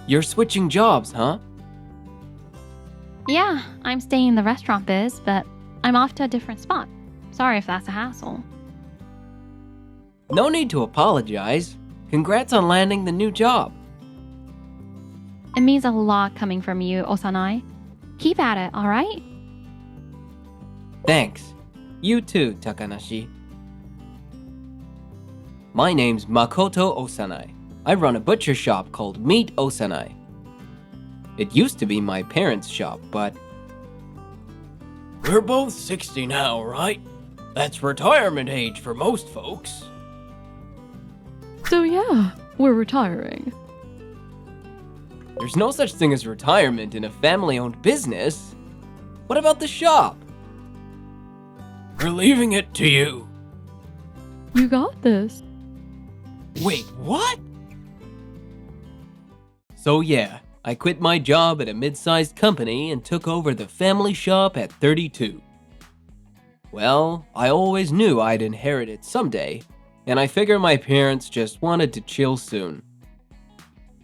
You're switching jobs, huh? Yeah, I'm staying in the restaurant biz, but I'm off to a different spot. Sorry if that's a hassle. No need to apologize. Congrats on landing the new job. It means a lot coming from you, Osanai. Keep at it, alright? Thanks. You too, Takanashi. My name's Makoto Osanai. I run a butcher shop called Meat Osanai. It used to be my parents' shop, but... We're both 60 now, right? That's retirement age for most folks. So yeah, we're retiring. There's no such thing as retirement in a family-owned business. What about the shop? We're leaving it to you. You got this. Wait, what? So yeah, I quit my job at a mid-sized company and took over the family shop at 32. Well, I always knew I'd inherit it someday, and I figure my parents just wanted to chill soon.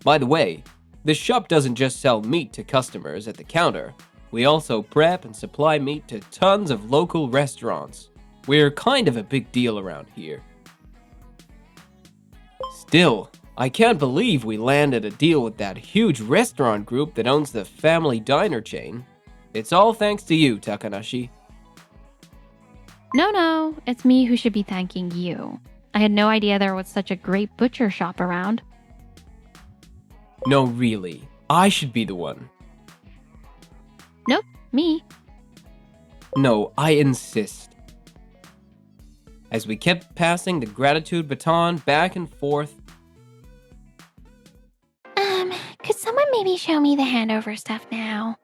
By the way, this shop doesn't just sell meat to customers at the counter. We also prep and supply meat to tons of local restaurants. We're kind of a big deal around here. Still, I can't believe we landed a deal with that huge restaurant group that owns the family diner chain. It's all thanks to you, Takanashi. No, it's me who should be thanking you. I had no idea there was such a great butcher shop around. No, really. I should be the one. Nope, me. No, I insist. As we kept passing the gratitude baton back and forth. Could someone maybe show me the handover stuff now?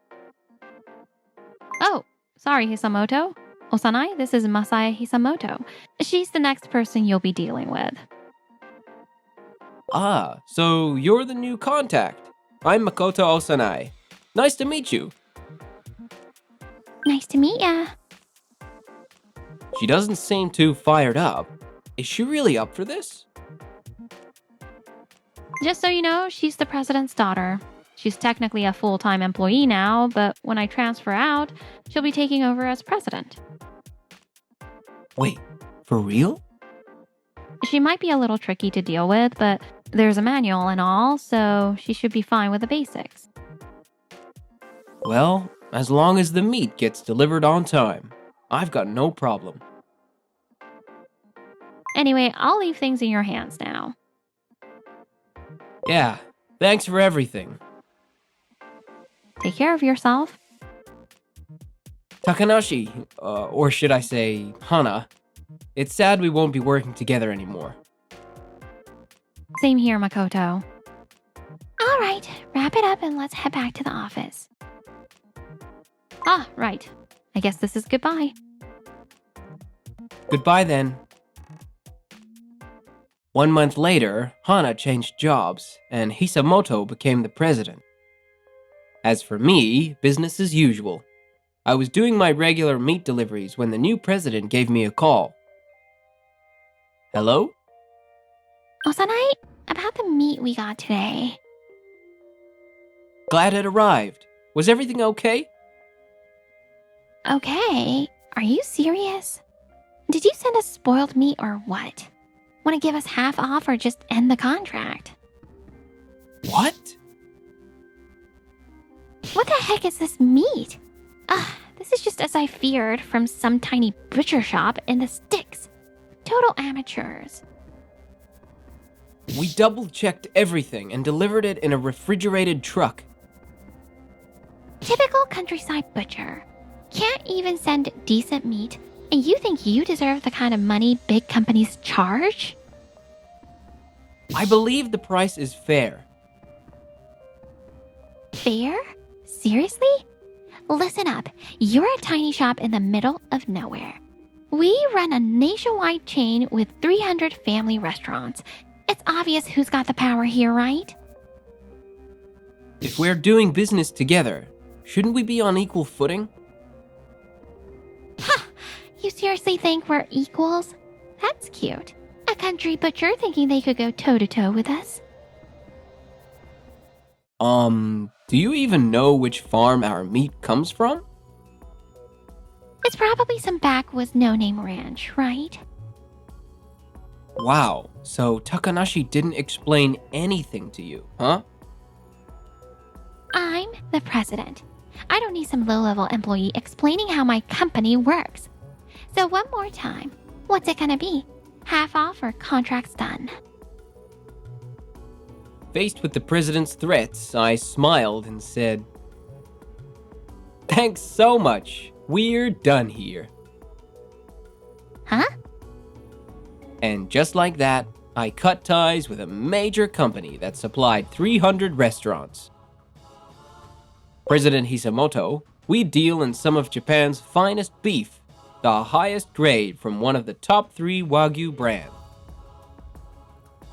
Oh, sorry, Hisamoto. Osanai, this is Masai Hisamoto. She's the next person you'll be dealing with. Ah, so you're the new contact. I'm Makoto Osanai. Nice to meet you. Nice to meet ya. She doesn't seem too fired up. Is she really up for this? Just so you know, she's the president's daughter. She's technically a full-time employee now, but when I transfer out, she'll be taking over as president. Wait, for real? She might be a little tricky to deal with, but there's a manual and all, so she should be fine with the basics. Well, as long as the meat gets delivered on time, I've got no problem. Anyway, I'll leave things in your hands now. Yeah, thanks for everything. Take care of yourself. Takanashi, or should I say Hana, it's sad we won't be working together anymore. Same here, Makoto. All right, wrap it up and let's head back to the office. Ah, right. I guess this is goodbye. Goodbye then. 1 month later, Hana changed jobs, and Hisamoto became the president. As for me, business as usual. I was doing my regular meat deliveries when the new president gave me a call. Hello? Osanai, about the meat we got today. Glad it arrived. Was everything okay? Okay, are you serious? Did you send us spoiled meat or what? Want to give us half off or just end the contract? What? What the heck is this meat? This is just as I feared from some tiny butcher shop in the sticks. Total amateurs. We double-checked everything and delivered it in a refrigerated truck. Typical countryside butcher. Can't even send decent meat, and you think you deserve the kind of money big companies charge? I believe the price is fair. Fair? Seriously? Listen up, you're a tiny shop in the middle of nowhere. We run a nationwide chain with 300 family restaurants. It's obvious who's got the power here, right? If we're doing business together, shouldn't we be on equal footing? Ha! You seriously think we're equals? That's cute. A country butcher thinking they could go toe-to-toe with us. Do you even know which farm our meat comes from? It's probably some backwoods no-name ranch, right? Wow, so Takanashi didn't explain anything to you, huh? I'm the president. I don't need some low-level employee explaining how my company works. So one more time, what's it gonna be? Half off or contracts done? Faced with the president's threats, I smiled and said, "Thanks so much. We're done here." Huh? And just like that, I cut ties with a major company that supplied 300 restaurants. President Hisamoto, we deal in some of Japan's finest beef, the highest grade from one of the top 3 Wagyu brands.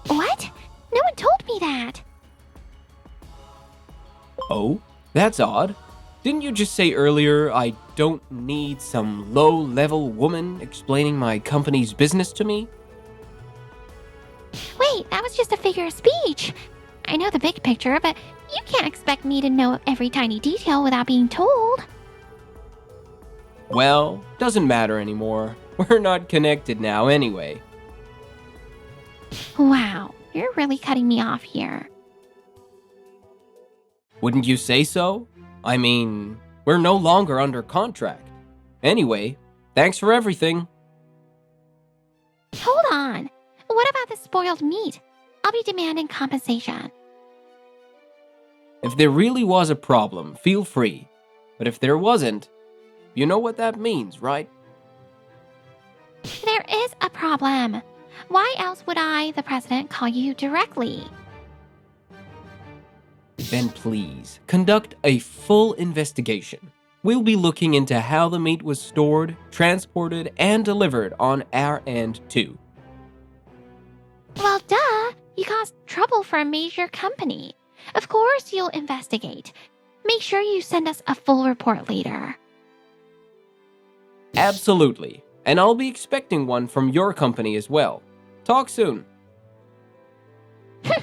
What? No one told me that. Oh, that's odd. Didn't you just say earlier I don't need some low-level woman explaining my company's business to me? Wait, that was just a figure of speech. I know the big picture, but you can't expect me to know every tiny detail without being told. Well, doesn't matter anymore. We're not connected now anyway. Wow, you're really cutting me off here. Wouldn't you say so? I mean, we're no longer under contract. Anyway, thanks for everything. Hold on. What about the spoiled meat? I'll be demanding compensation. If there really was a problem, feel free. But if there wasn't, you know what that means, right? There is a problem. Why else would I, the president, call you directly? Then please, conduct a full investigation. We'll be looking into how the meat was stored, transported, and delivered on our end too. Well, duh. You caused trouble for a major company. Of course you'll investigate. Make sure you send us a full report later. Absolutely. And I'll be expecting one from your company as well. Talk soon. The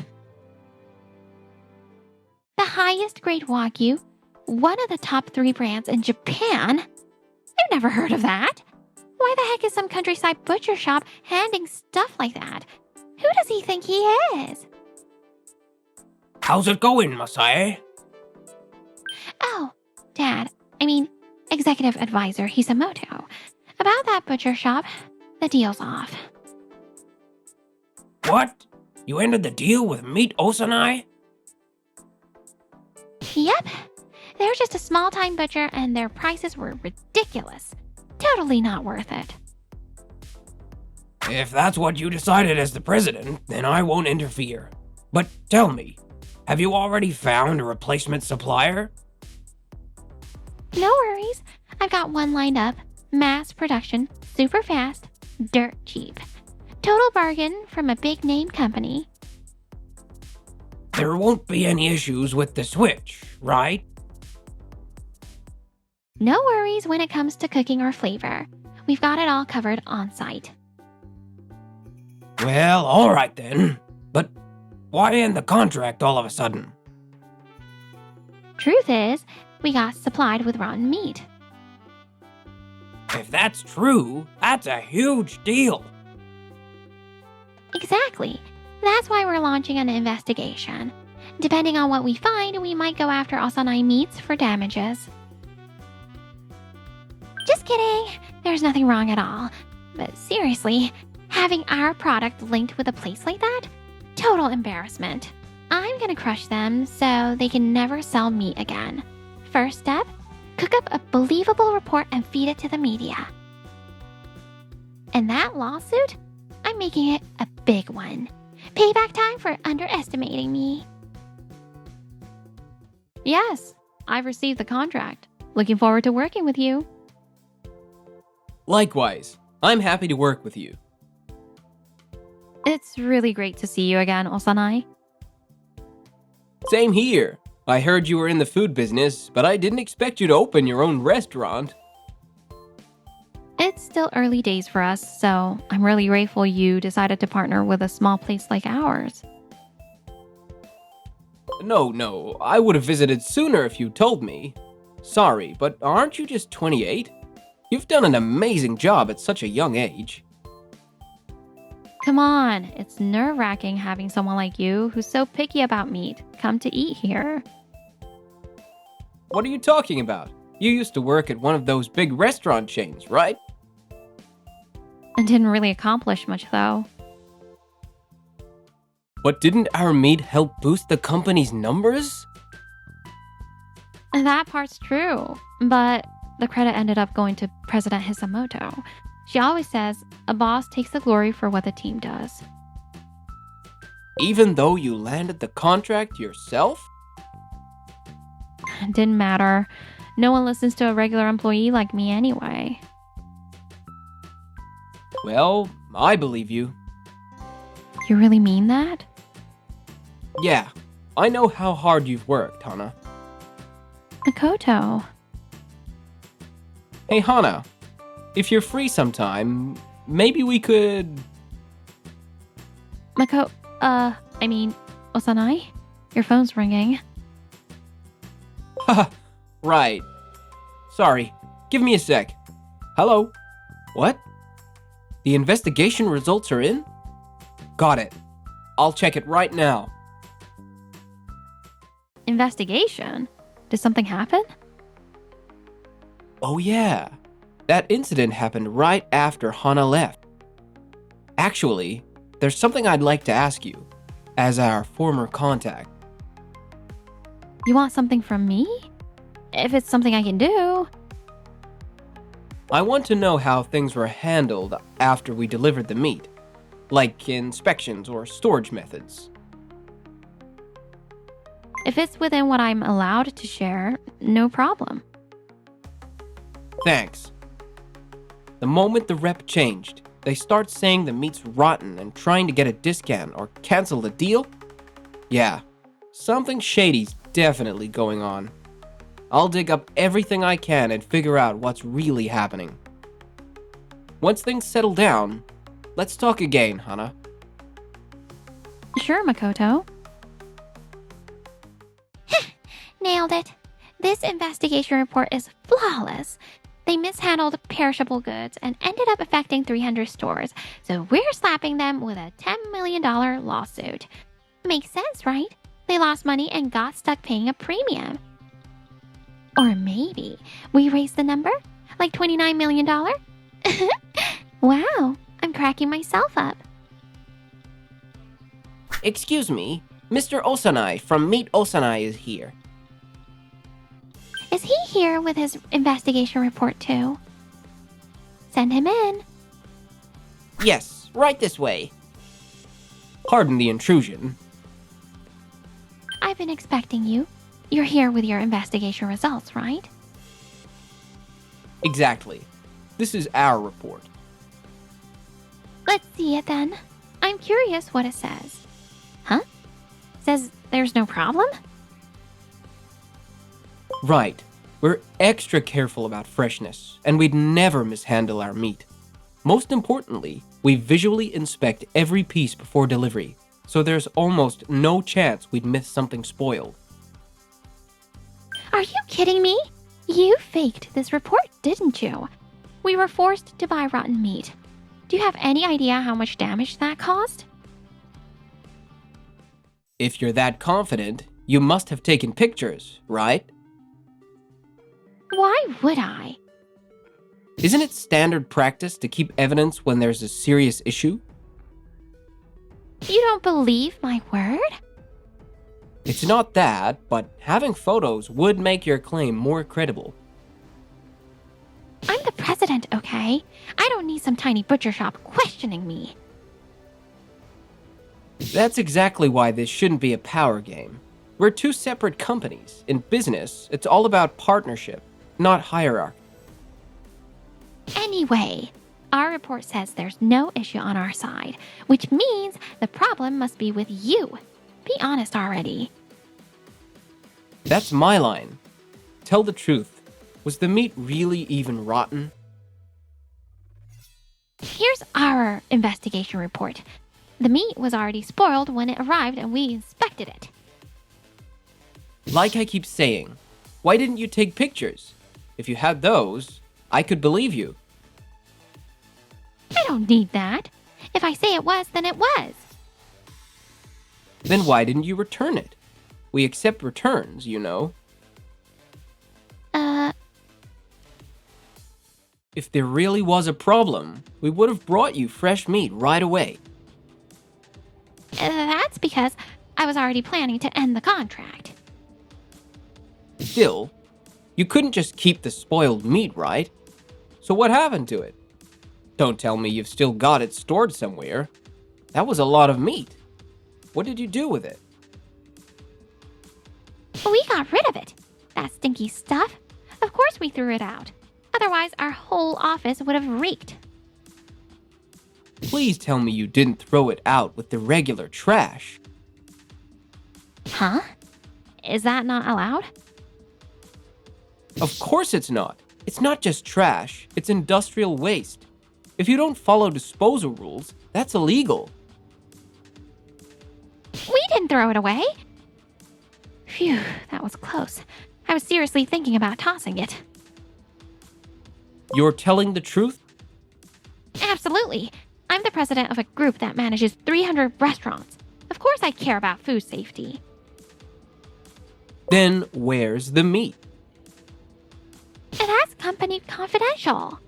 highest grade Wagyu, one of the top 3 brands in Japan? I've never heard of that. Why the heck is some countryside butcher shop handing stuff like that? Who does he think he is? How's it going, Masai? Oh, Dad. Executive Advisor Hisamoto. About that butcher shop, the deal's off. What? You ended the deal with Meat Osanai? Yep. They're just a small-time butcher and their prices were ridiculous. Totally not worth it. If that's what you decided as the president, then I won't interfere. But tell me, have you already found a replacement supplier? No worries. I've got one lined up. Mass production, super fast, dirt cheap. Total bargain from a big name company. There won't be any issues with the switch, right? No worries when it comes to cooking or flavor. We've got it all covered on site. Well, alright then. But why end the contract all of a sudden? Truth is, we got supplied with rotten meat. If that's true, that's a huge deal. Exactly. That's why we're launching an investigation. Depending on what we find, we might go after Osanai Meats for damages. Just kidding. There's nothing wrong at all. But seriously, having our product linked with a place like that? Total embarrassment. I'm gonna crush them so they can never sell meat again. First step, cook up a believable report and feed it to the media. And that lawsuit? I'm making it a big one. Payback time for underestimating me. Yes, I've received the contract. Looking forward to working with you. Likewise, I'm happy to work with you. It's really great to see you again, Osanai. Same here. I heard you were in the food business, but I didn't expect you to open your own restaurant. It's still early days for us, so I'm really grateful you decided to partner with a small place like ours. No, I would have visited sooner if you told me. Sorry, but aren't you just 28? You've done an amazing job at such a young age. Come on, it's nerve-wracking having someone like you who's so picky about meat come to eat here. What are you talking about? You used to work at one of those big restaurant chains, right? I didn't really accomplish much though. But didn't our meat help boost the company's numbers? That part's true, but the credit ended up going to President Hisamoto. She always says a boss takes the glory for what the team does. Even though you landed the contract yourself? It didn't matter. No one listens to a regular employee like me anyway. Well, I believe you. You really mean that? Yeah, I know how hard you've worked, Hana. Makoto. Hey, Hana, if you're free sometime, maybe we could... Osanai? Your phone's ringing. Haha, right. Sorry, give me a sec. Hello? What? The investigation results are in? Got it. I'll check it right now. Investigation? Did something happen? Oh yeah, that incident happened right after Hana left. Actually, there's something I'd like to ask you, as our former contact. You want something from me? If it's something I can do. I want to know how things were handled after we delivered the meat, like inspections or storage methods. If it's within what I'm allowed to share, no problem. Thanks. The moment the rep changed, they start saying the meat's rotten and trying to get a discount or cancel the deal? Yeah, something shady's definitely going on. I'll dig up everything I can and figure out what's really happening. Once things settle down, let's talk again, Hana. Sure, Makoto. Nailed it. This investigation report is flawless. They mishandled perishable goods and ended up affecting 300 stores, so we're slapping them with a $10 million lawsuit. Makes sense, right? They lost money and got stuck paying a premium. Or maybe we raised the number? Like $29 million? Wow, I'm cracking myself up. Excuse me, Mr. Osanai from Meet Osanai is here. Is he here with his investigation report too? Send him in. Yes, right this way. Pardon the intrusion. I've been expecting you. You're here with your investigation results, right? Exactly. This is our report. Let's see it then. I'm curious what it says. Huh? Says there's no problem? Right. We're extra careful about freshness, and we'd never mishandle our meat. Most importantly, we visually inspect every piece before delivery, so there's almost no chance we'd miss something spoiled. Are you kidding me? You faked this report, didn't you? We were forced to buy rotten meat. Do you have any idea how much damage that caused? If you're that confident, you must have taken pictures, right? Why would I? Isn't it standard practice to keep evidence when there's a serious issue? You don't believe my word? It's not that, but having photos would make your claim more credible. I'm the president, okay? I don't need some tiny butcher shop questioning me. That's exactly why this shouldn't be a power game. We're two separate companies. In business, it's all about partnership, not hierarchy. Anyway, our report says there's no issue on our side, which means the problem must be with you. Be honest already. That's my line. Tell the truth. Was the meat really even rotten? Here's our investigation report. The meat was already spoiled when it arrived and we inspected it. Like I keep saying, why didn't you take pictures? If you had those, I could believe you. I don't need that. If I say it was, then it was. Then why didn't you return it? We accept returns, you know. If there really was a problem, we would have brought you fresh meat right away. That's because I was already planning to end the contract. Still, you couldn't just keep the spoiled meat, right? So what happened to it? Don't tell me you've still got it stored somewhere. That was a lot of meat. What did you do with it? We got rid of it. That stinky stuff. Of course we threw it out. Otherwise, our whole office would have reeked. Please tell me you didn't throw it out with the regular trash. Huh? Is that not allowed? Of course it's not. It's not just trash, it's industrial waste. If you don't follow disposal rules, that's illegal. We didn't throw it away. Phew, that was close. I was seriously thinking about tossing it. You're telling the truth? Absolutely. I'm the president of a group that manages 300 restaurants. Of course I care about food safety. Then where's the meat? That's company confidential.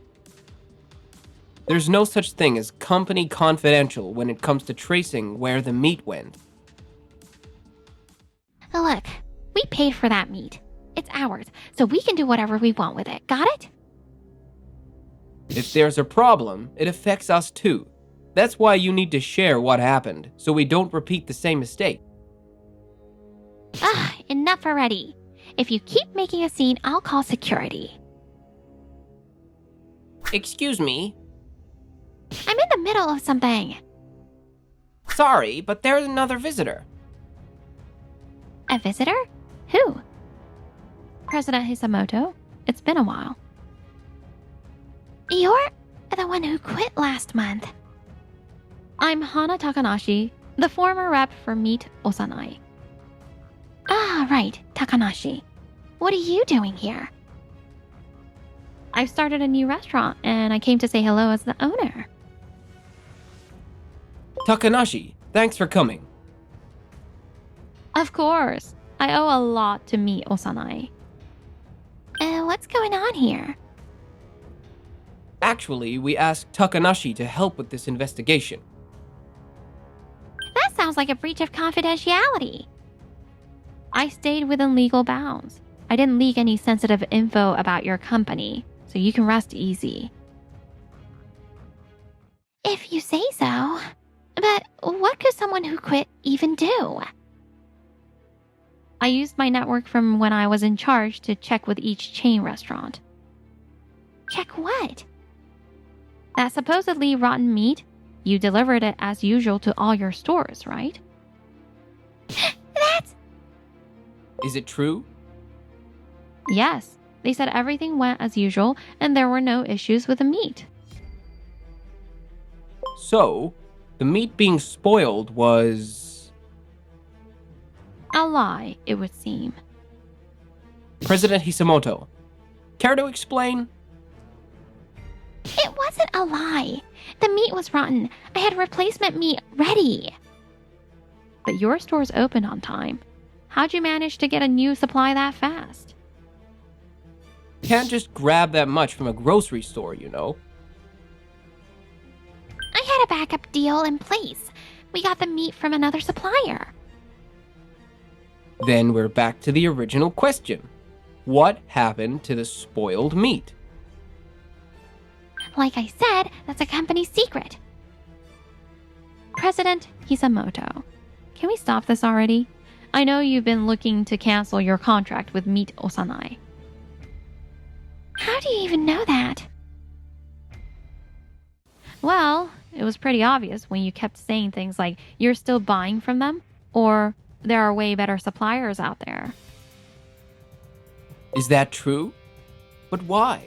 There's no such thing as company confidential when it comes to tracing where the meat went. Look, we paid for that meat. It's ours, so we can do whatever we want with it. Got it? If there's a problem, it affects us too. That's why you need to share what happened, so we don't repeat the same mistake. Enough already. If you keep making a scene, I'll call security. Excuse me. I'm in the middle of something. Sorry, but there's another visitor. A visitor? Who? President Hisamoto. It's been a while. You're the one who quit last month. I'm Hana Takanashi, the former rep for Meet Osanai. Ah, right, Takanashi. What are you doing here? I've started a new restaurant, and I came to say hello as the owner. Takanashi, thanks for coming. Of course. I owe a lot to Meet Osanai. What's going on here? Actually, we asked Takanashi to help with this investigation. That sounds like a breach of confidentiality. I stayed within legal bounds. I didn't leak any sensitive info about your company, so you can rest easy. If you say so. But what could someone who quit even do? I used my network from when I was in charge to check with each chain restaurant. Check what? That supposedly rotten meat, you delivered it as usual to all your stores, right? That's... Is it true? Yes, they said everything went as usual and there were no issues with the meat. So, the meat being spoiled was... A lie, it would seem. President Hisamoto, care to explain? It wasn't a lie. The meat was rotten. I had replacement meat ready. But your store's open on time. How'd you manage to get a new supply that fast? Can't just grab that much from a grocery store, you know. I had a backup deal in place. We got the meat from another supplier. Then we're back to the original question. What happened to the spoiled meat? Like I said, that's a company secret. President Hisamoto, can we stop this already? I know you've been looking to cancel your contract with Meet Osanai. How do you even know that? Well, it was pretty obvious when you kept saying things like you're still buying from them or there are way better suppliers out there. Is that true? But why?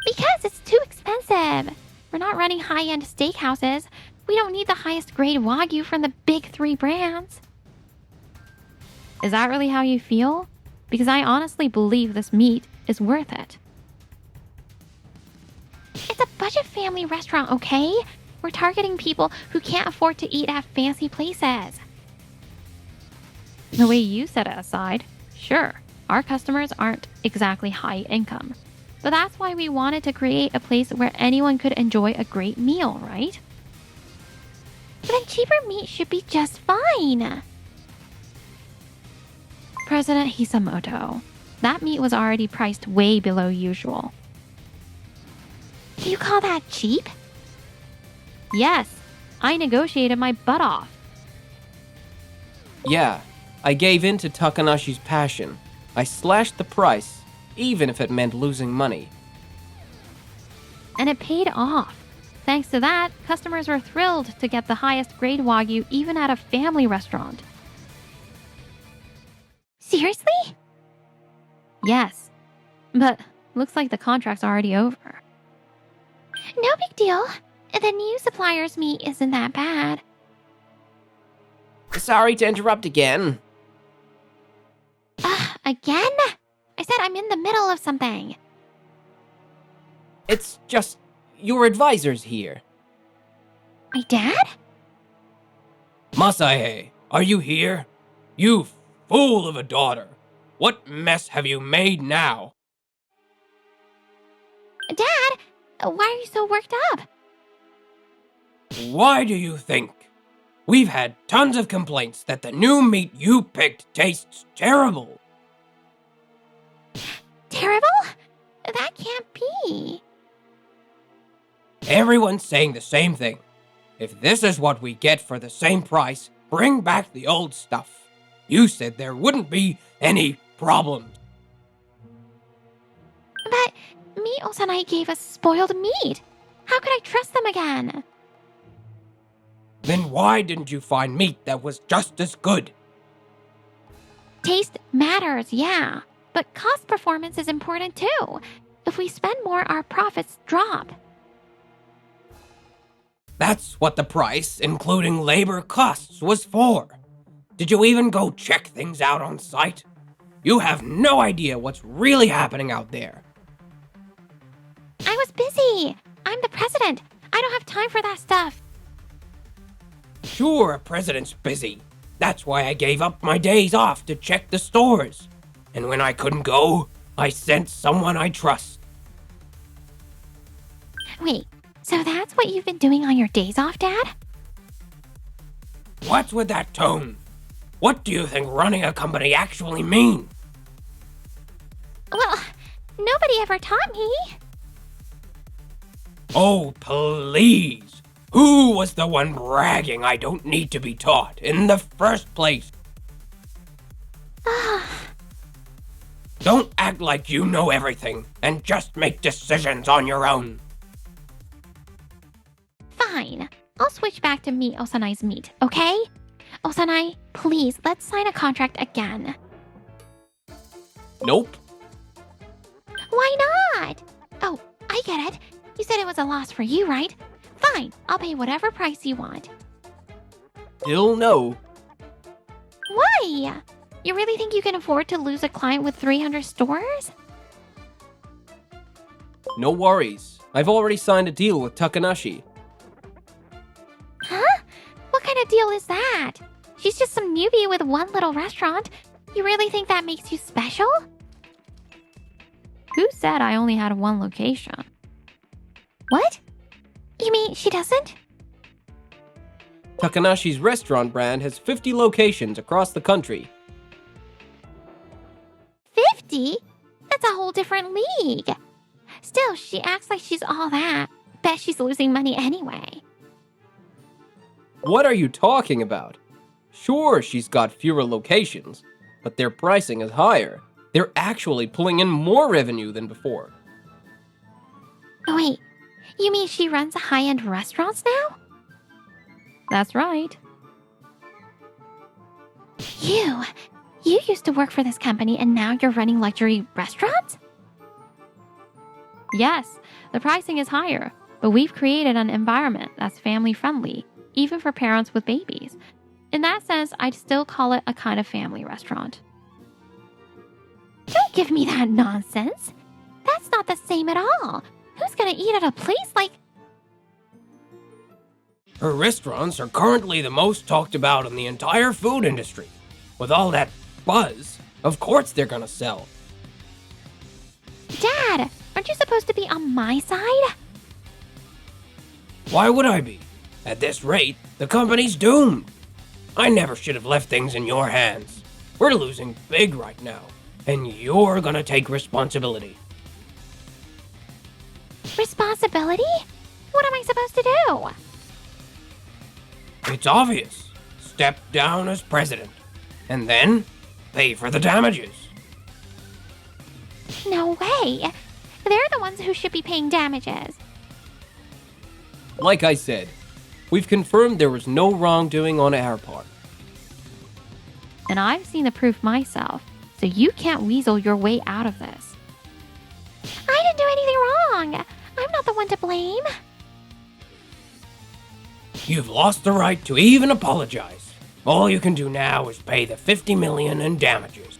Because it's too expensive. We're not running high-end steakhouses. We don't need the highest grade Wagyu from the big 3 brands. Is that really how you feel? Because I honestly believe this meat is worth it. It's a budget family restaurant, okay? We're targeting people who can't afford to eat at fancy places. The way you set it aside, sure, our customers aren't exactly high income. But that's why we wanted to create a place where anyone could enjoy a great meal, right? Then cheaper meat should be just fine. President Hisamoto, that meat was already priced way below usual. You call that cheap? Yes, I negotiated my butt off. Yeah, I gave in to Takanashi's passion. I slashed the price, even if it meant losing money. And it paid off. Thanks to that, customers were thrilled to get the highest grade Wagyu even at a family restaurant. Seriously? Yes. But looks like the contract's already over. No big deal. The new supplier's meat isn't that bad. Sorry to interrupt again. Again? I said I'm in the middle of something. It's just your advisor's here. My dad? Masahe, are you here? You fool of a daughter. What mess have you made now? Dad, why are you so worked up? Why do you think? We've had tons of complaints that the new meat you picked tastes terrible. Terrible? That can't be. Everyone's saying the same thing. If this is what we get for the same price, bring back the old stuff. You said there wouldn't be any problems. But Mio-sanai gave us spoiled meat. How could I trust them again? Then why didn't you find meat that was just as good? Taste matters, yeah. But cost performance is important too. If we spend more, our profits drop. That's what the price, including labor costs, was for. Did you even go check things out on site? You have no idea what's really happening out there. I was busy. I'm the president. I don't have time for that stuff. Sure, a president's busy. That's why I gave up my days off to check the stores. And when I couldn't go, I sent someone I trust. Wait, so that's what you've been doing on your days off, Dad? What's with that tone? What do you think running a company actually means? Well, nobody ever taught me. Oh, please. Who was the one bragging I don't need to be taught in the first place? Don't act like you know everything and just make decisions on your own. Fine. I'll switch back to Mio-sanai's meat, okay? Osanai, please, let's sign a contract again. Nope. Why not? Oh, I get it. You said it was a loss for you, right? Fine, I'll pay whatever price you want. Still no. Why? You really think you can afford to lose a client with 300 stores? No worries. I've already signed a deal with Takanashi. Huh? What kind of deal is that? She's just some newbie with one little restaurant. You really think that makes you special? Who said I only had one location? What? You mean she doesn't? Takanashi's restaurant brand has 50 locations across the country. 50? That's a whole different league. Still, she acts like she's all that. Bet she's losing money anyway. What are you talking about? Sure, she's got fewer locations, but their pricing is higher. They're actually pulling in more revenue than before. Wait, you mean she runs high-end restaurants now? That's right. You used to work for this company and now you're running luxury restaurants? Yes, the pricing is higher, but we've created an environment that's family-friendly, even for parents with babies. In that sense, I'd still call it a kind of family restaurant. Don't give me that nonsense. That's not the same at all. Who's gonna eat at a place like... Her restaurants are currently the most talked about in the entire food industry. With all that buzz, of course they're gonna sell. Dad, aren't you supposed to be on my side? Why would I be? At this rate, the company's doomed. I never should have left things in your hands. We're losing big right now, and you're gonna take responsibility. Responsibility? What am I supposed to do? It's obvious. Step down as president, and then pay for the damages. No way. They're the ones who should be paying damages. Like I said, we've confirmed there was no wrongdoing on our part. And I've seen the proof myself, so you can't weasel your way out of this. I didn't do anything wrong. I'm not the one to blame. You've lost the right to even apologize. All you can do now is pay the $50 million in damages.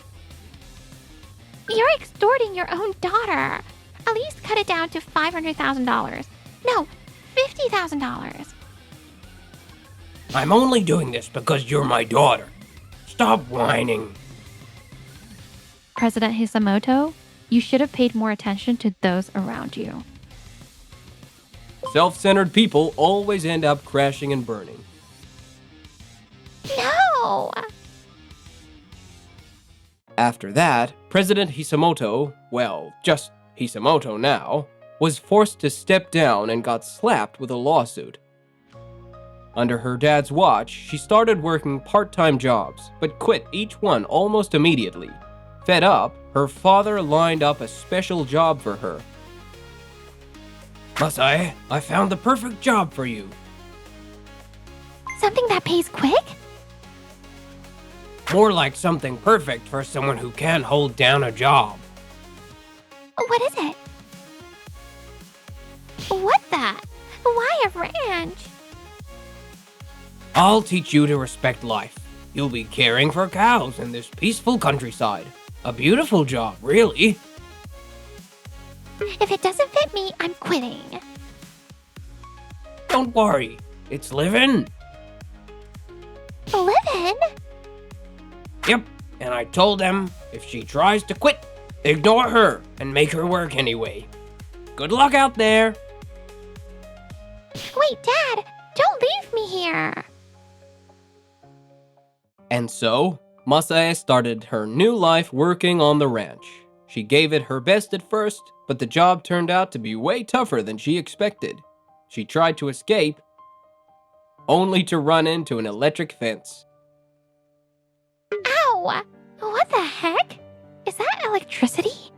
You're extorting your own daughter. At least cut it down to $500,000. No, $50,000. I'm only doing this because you're my daughter. Stop whining. President Hisamoto, you should have paid more attention to those around you. Self-centered people always end up crashing and burning. No! After that, President Hisamoto, well, just Hisamoto now, was forced to step down and got slapped with a lawsuit. Under her dad's watch, she started working part-time jobs, but quit each one almost immediately. Fed up, her father lined up a special job for her. Masai, I found the perfect job for you. Something that pays quick? More like something perfect for someone who can't hold down a job. What is it? What the? Why a ranch? I'll teach you to respect life. You'll be caring for cows in this peaceful countryside. A beautiful job, really. If it doesn't fit me, I'm quitting. Don't worry, it's living. Living? Yep, and I told them if she tries to quit, ignore her and make her work anyway. Good luck out there. Wait, Dad, don't leave me here. And so, Masaya started her new life working on the ranch. She gave it her best at first, but the job turned out to be way tougher than she expected. She tried to escape, only to run into an electric fence. Ow! What the heck? Is that electricity?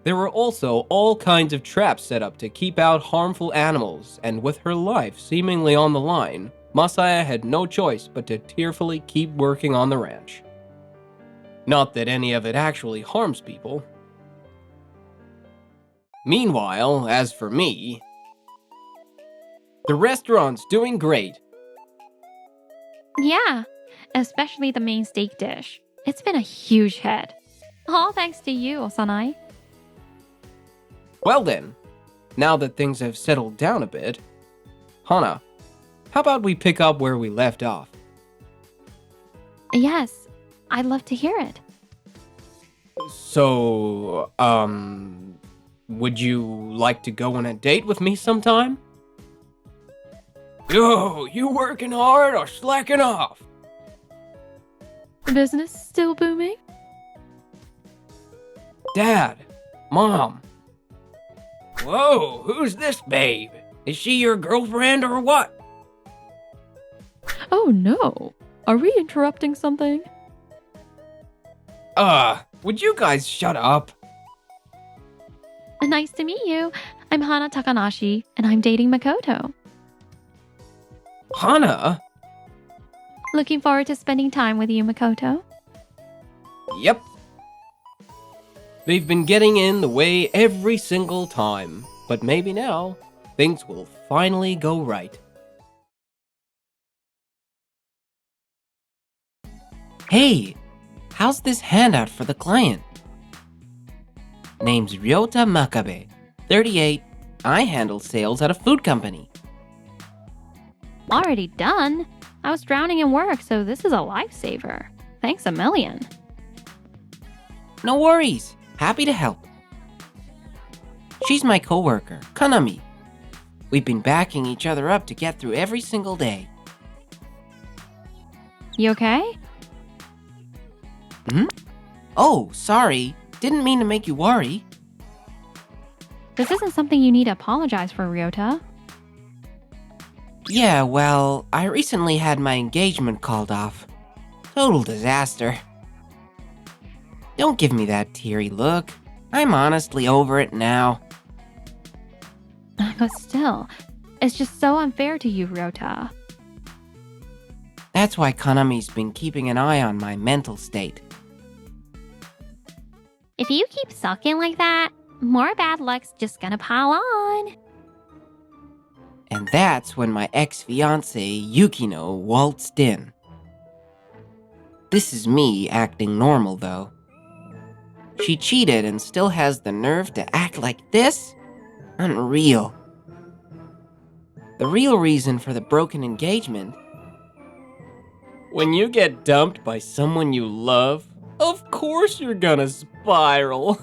There were also all kinds of traps set up to keep out harmful animals, and with her life seemingly on the line, Masaya had no choice but to tearfully keep working on the ranch. Not that any of it actually harms people. Meanwhile, as for me, the restaurant's doing great. Yeah, especially the main steak dish. It's been a huge hit. All thanks to you, Osanai. Well then, now that things have settled down a bit, Hana, how about we pick up where we left off? Yes, I'd love to hear it. So, would you like to go on a date with me sometime? Yo, you working hard or slacking off? Business still booming? Dad, Mom, Whoa, who's this babe? Is she your girlfriend or what? Oh no. Are we interrupting something? would you guys shut up? Nice to meet you. I'm Hana Takanashi, and I'm dating Makoto. Hana? Looking forward to spending time with you, Makoto. Yep. They've been getting in the way every single time, but maybe now, things will finally go right. Hey, how's this handout for the client? Name's Ryota Makabe, 38. I handle sales at a food company. Already done? I was drowning in work, so this is a lifesaver. Thanks a million. No worries. Happy to help. She's my coworker, Kanami. We've been backing each other up to get through every single day. You okay? Oh, sorry. Didn't mean to make you worry. This isn't something you need to apologize for, Ryota. Yeah, well, I recently had my engagement called off. Total disaster. Don't give me that teary look. I'm honestly over it now. But still, it's just so unfair to you, Ryota. That's why Kanami's been keeping an eye on my mental state. If you keep sucking like that, more bad luck's just gonna pile on. And that's when my ex-fiancé, Yukino, waltzed in. This is me acting normal, though. She cheated and still has the nerve to act like this? Unreal. The real reason for the broken engagement. When you get dumped by someone you love, of course you're gonna spiral.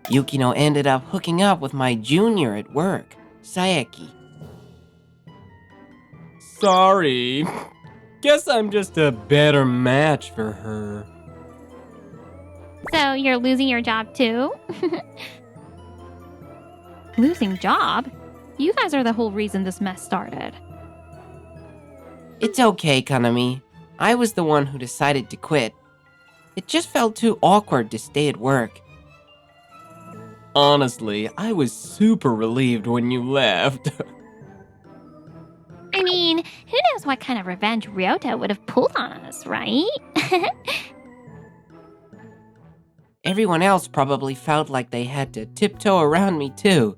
Yukino ended up hooking up with my junior at work, Saeki. Sorry. Guess I'm just a better match for her. So you're losing your job too? Losing job? You guys are the whole reason this mess started. It's okay, Kanami. I was the one who decided to quit. It just felt too awkward to stay at work. Honestly, I was super relieved when you left. I mean, who knows what kind of revenge Ryota would have pulled on us, right? Everyone else probably felt like they had to tiptoe around me too.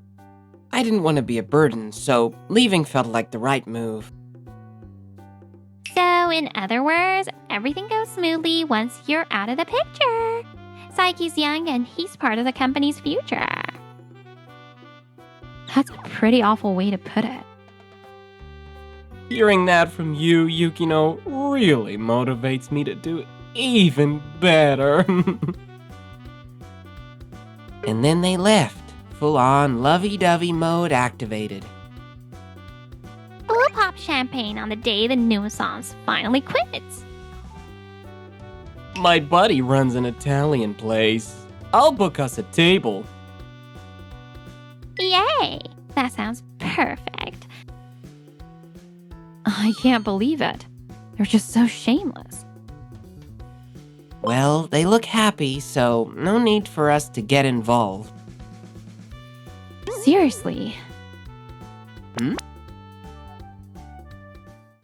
I didn't want to be a burden, so leaving felt like the right move. So, in other words, everything goes smoothly once you're out of the picture. Saeki's young and he's part of the company's future. That's a pretty awful way to put it. Hearing that from you, Yukino, really motivates me to do even better. And then they left, full-on lovey-dovey mode activated. We'll pop champagne on the day the nuisance finally quits. My buddy runs an Italian place. I'll book us a table. Yay! That sounds perfect. I can't believe it. They're just so shameless. Well, they look happy, so no need for us to get involved. Seriously. Hmm?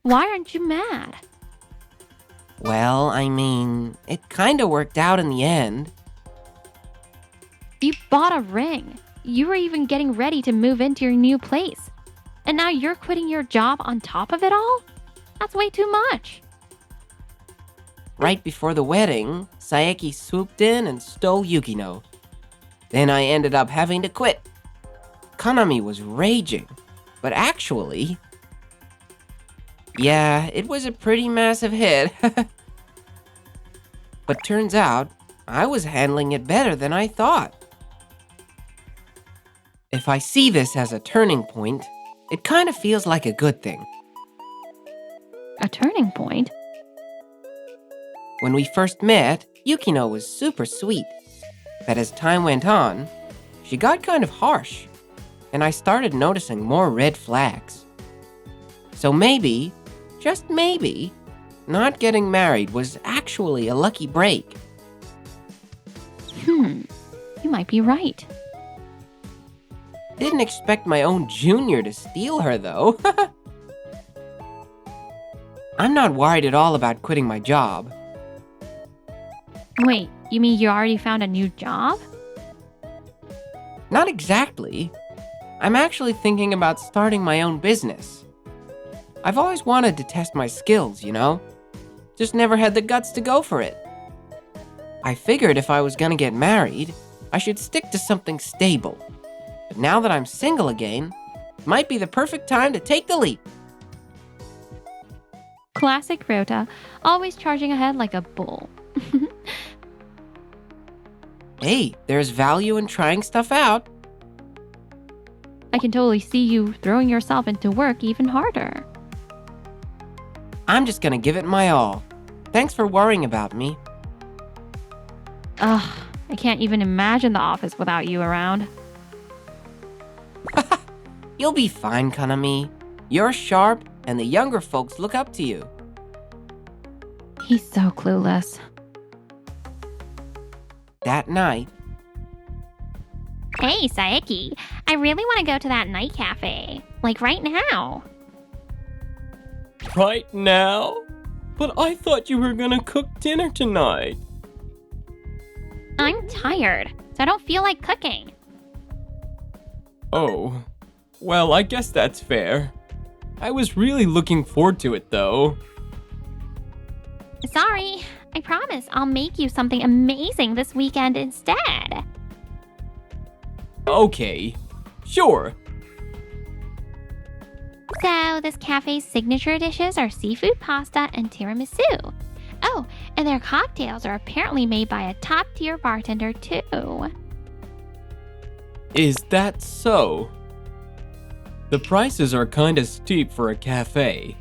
Why aren't you mad? Well, I mean, it kinda worked out in the end. You bought a ring. You were even getting ready to move into your new place. And now you're quitting your job on top of it all? That's way too much. Right before the wedding, Saeki swooped in and stole Yukino. Then I ended up having to quit. Kanami was raging, but actually... yeah, it was a pretty massive hit. But turns out, I was handling it better than I thought. If I see this as a turning point, it kind of feels like a good thing. A turning point? When we first met, Yukino was super sweet. But as time went on, she got kind of harsh, and I started noticing more red flags. So maybe, just maybe, not getting married was actually a lucky break. You might be right. Didn't expect my own junior to steal her, though. I'm not worried at all about quitting my job. Wait, you mean you already found a new job? Not exactly. I'm actually thinking about starting my own business. I've always wanted to test my skills, you know? just never had the guts to go for it. I figured if I was gonna get married, I should stick to something stable. But now that I'm single again, it might be the perfect time to take the leap. Classic Ryota, always charging ahead like a bull. Hey, there's value in trying stuff out. I can totally see you throwing yourself into work even harder. I'm just gonna give it my all. Thanks for worrying about me. Ugh, I can't even imagine the office without you around. You'll be fine, Kanami. You're sharp, and the younger folks look up to you. He's so clueless. That night, Hey, Saeki, I really want to go to that night cafe. Like right now. right now? But I thought you were gonna cook dinner tonight. I'm tired, so I don't feel like cooking. Oh, well, I guess that's fair. I was really looking forward to it, though. Sorry, I promise I'll make you something amazing this weekend instead. Okay, sure. So, this cafe's signature dishes are seafood pasta and tiramisu. Oh, and their cocktails are apparently made by a top-tier bartender, too. Is that so? The prices are kinda steep for a cafe.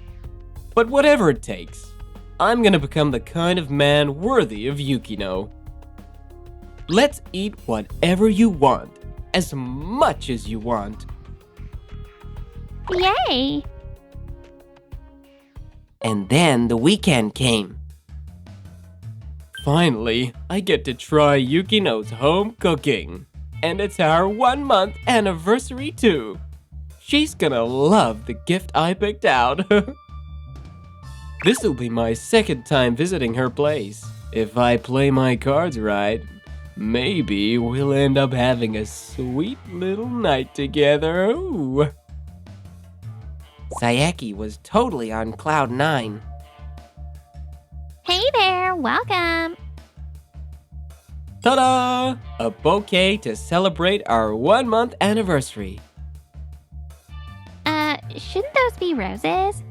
But whatever it takes, I'm gonna become the kind of man worthy of Yukino. Let's eat whatever you want, as much as you want. Yay! And then the weekend came. Finally, I get to try Yukino's home cooking. And it's our 1-month anniversary too. She's gonna love the gift I picked out. This'll be my second time visiting her place. If I play my cards right, maybe we'll end up having a sweet little night together. Ooh. Saeki was totally on cloud 9. Hey there, welcome! Ta-da! A bouquet to celebrate our 1-month anniversary. Shouldn't those be roses?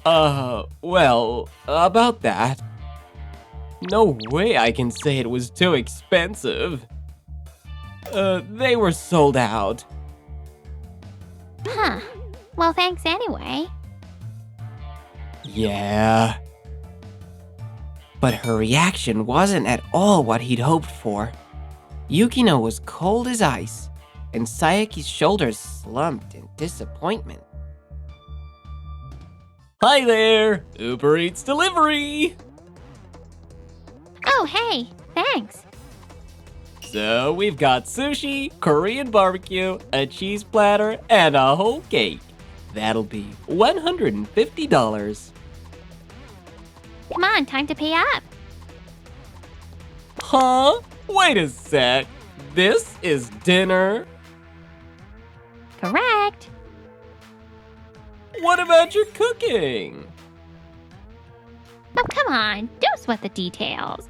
Well, about that. No way I can say it was too expensive. They were sold out. Huh. Well, thanks anyway. Yeah. But her reaction wasn't at all what he'd hoped for. Yukino was cold as ice, and Saeki's shoulders slumped in disappointment. Hi there! Uber Eats delivery! Oh, hey, thanks. So we've got sushi, Korean barbecue, a cheese platter, and a whole cake. That'll be $150. Come on, time to pay up. Huh? Wait a sec. This is dinner? Correct. What about your cooking? Oh, come on, don't sweat the details.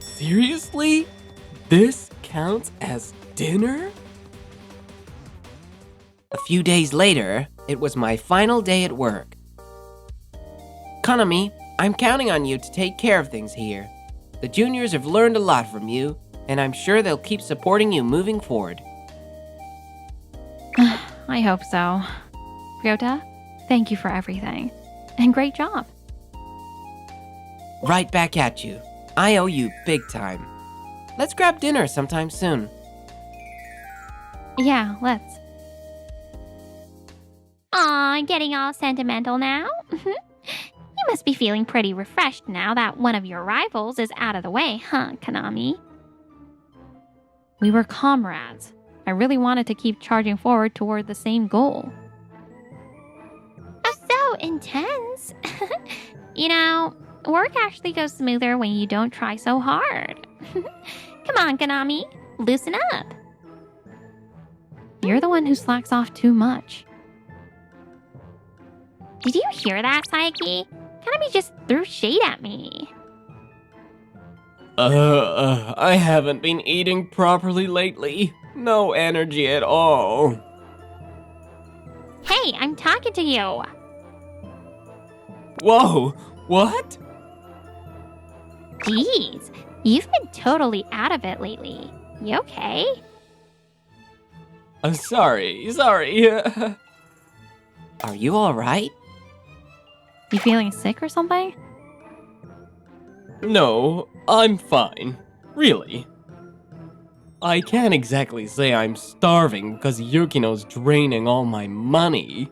Seriously? This counts as dinner? A few days later, it was my final day at work. Kanami, I'm counting on you to take care of things here. The juniors have learned a lot from you, and I'm sure they'll keep supporting you moving forward. I hope so. Ryota, thank you for everything. And great job. Right back at you. I owe you big time. Let's grab dinner sometime soon. Yeah, let's. Aw, getting all sentimental now? You must be feeling pretty refreshed now that one of your rivals is out of the way, huh, Kanami? We were comrades. I really wanted to keep charging forward toward the same goal. Oh, so intense. You know, work actually goes smoother when you don't try so hard. Come on, Kanami, loosen up. You're the one who slacks off too much. Did you hear that, Saiki? Kanami just threw shade at me. I haven't been eating properly lately. No energy at all. Hey, I'm talking to you. Whoa, what? Jeez, you've been totally out of it lately. You okay? I'm sorry. Are you alright? You feeling sick or something? No, I'm fine. Really. I can't exactly say I'm starving because Yukino's draining all my money.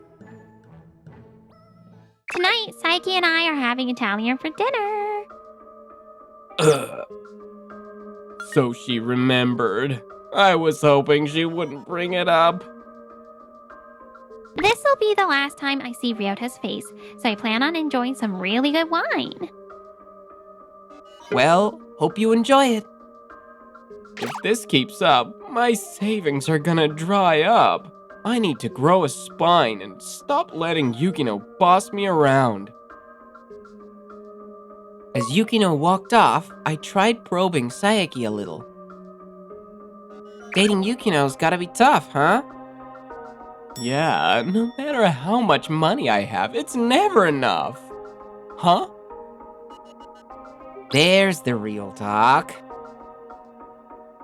Tonight, Saiki and I are having Italian for dinner. Ugh. So she remembered. I was hoping she wouldn't bring it up. This'll be the last time I see Ryota's face, so I plan on enjoying some really good wine. Well, hope you enjoy it. If this keeps up, my savings are gonna dry up. I need to grow a spine and stop letting Yukino boss me around. As Yukino walked off, I tried probing Saiki a little. Dating Yukino's gotta be tough, huh? Yeah, no matter how much money I have, it's never enough. Huh? There's the real talk.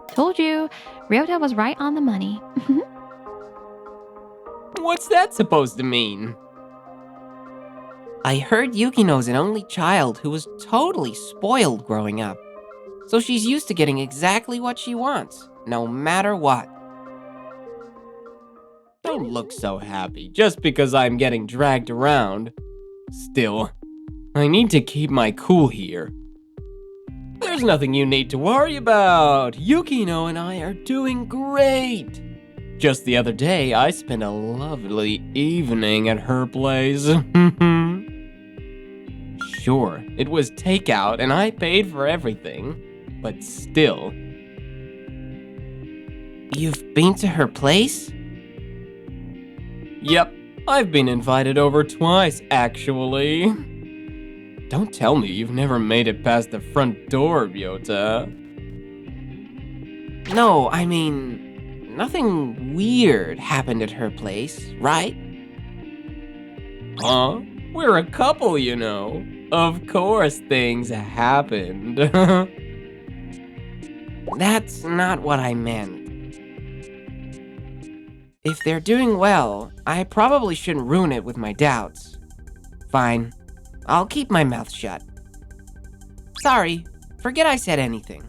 Told you, Ryota was right on the money. What's that supposed to mean? I heard Yukino's an only child who was totally spoiled growing up. So she's used to getting exactly what she wants, no matter what. Don't look so happy just because I'm getting dragged around. Still, I need to keep my cool here. There's nothing you need to worry about. Yukino and I are doing great. Just the other day, I spent a lovely evening at her place. Sure, it was takeout and I paid for everything, but still. You've been to her place? Yep, I've been invited over twice, actually. Don't tell me you've never made it past the front door, Ryota. No, I mean, nothing weird happened at her place, right? Huh? We're a couple, you know. Of course things happened. That's not what I meant. If they're doing well, I probably shouldn't ruin it with my doubts. Fine. I'll keep my mouth shut. Sorry, forget I said anything.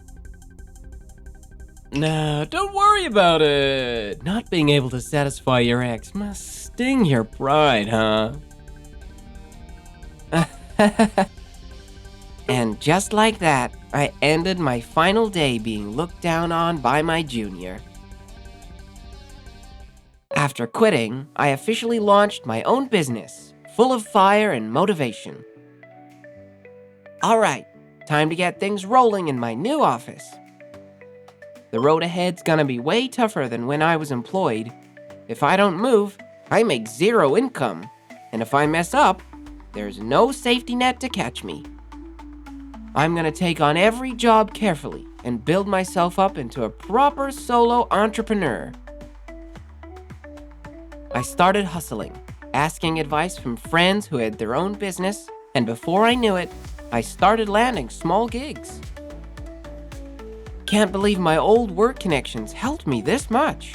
Nah, don't worry about it. Not being able to satisfy your ex must sting your pride, huh? And just like that, I ended my final day being looked down on by my junior. After quitting, I officially launched my own business, full of fire and motivation. Alright, time to get things rolling in my new office. The road ahead's gonna be way tougher than when I was employed. If I don't move, I make zero income. And if I mess up, there's no safety net to catch me. I'm gonna take on every job carefully and build myself up into a proper solo entrepreneur. I started hustling, asking advice from friends who had their own business, and before I knew it, I started landing small gigs. Can't believe my old work connections helped me this much.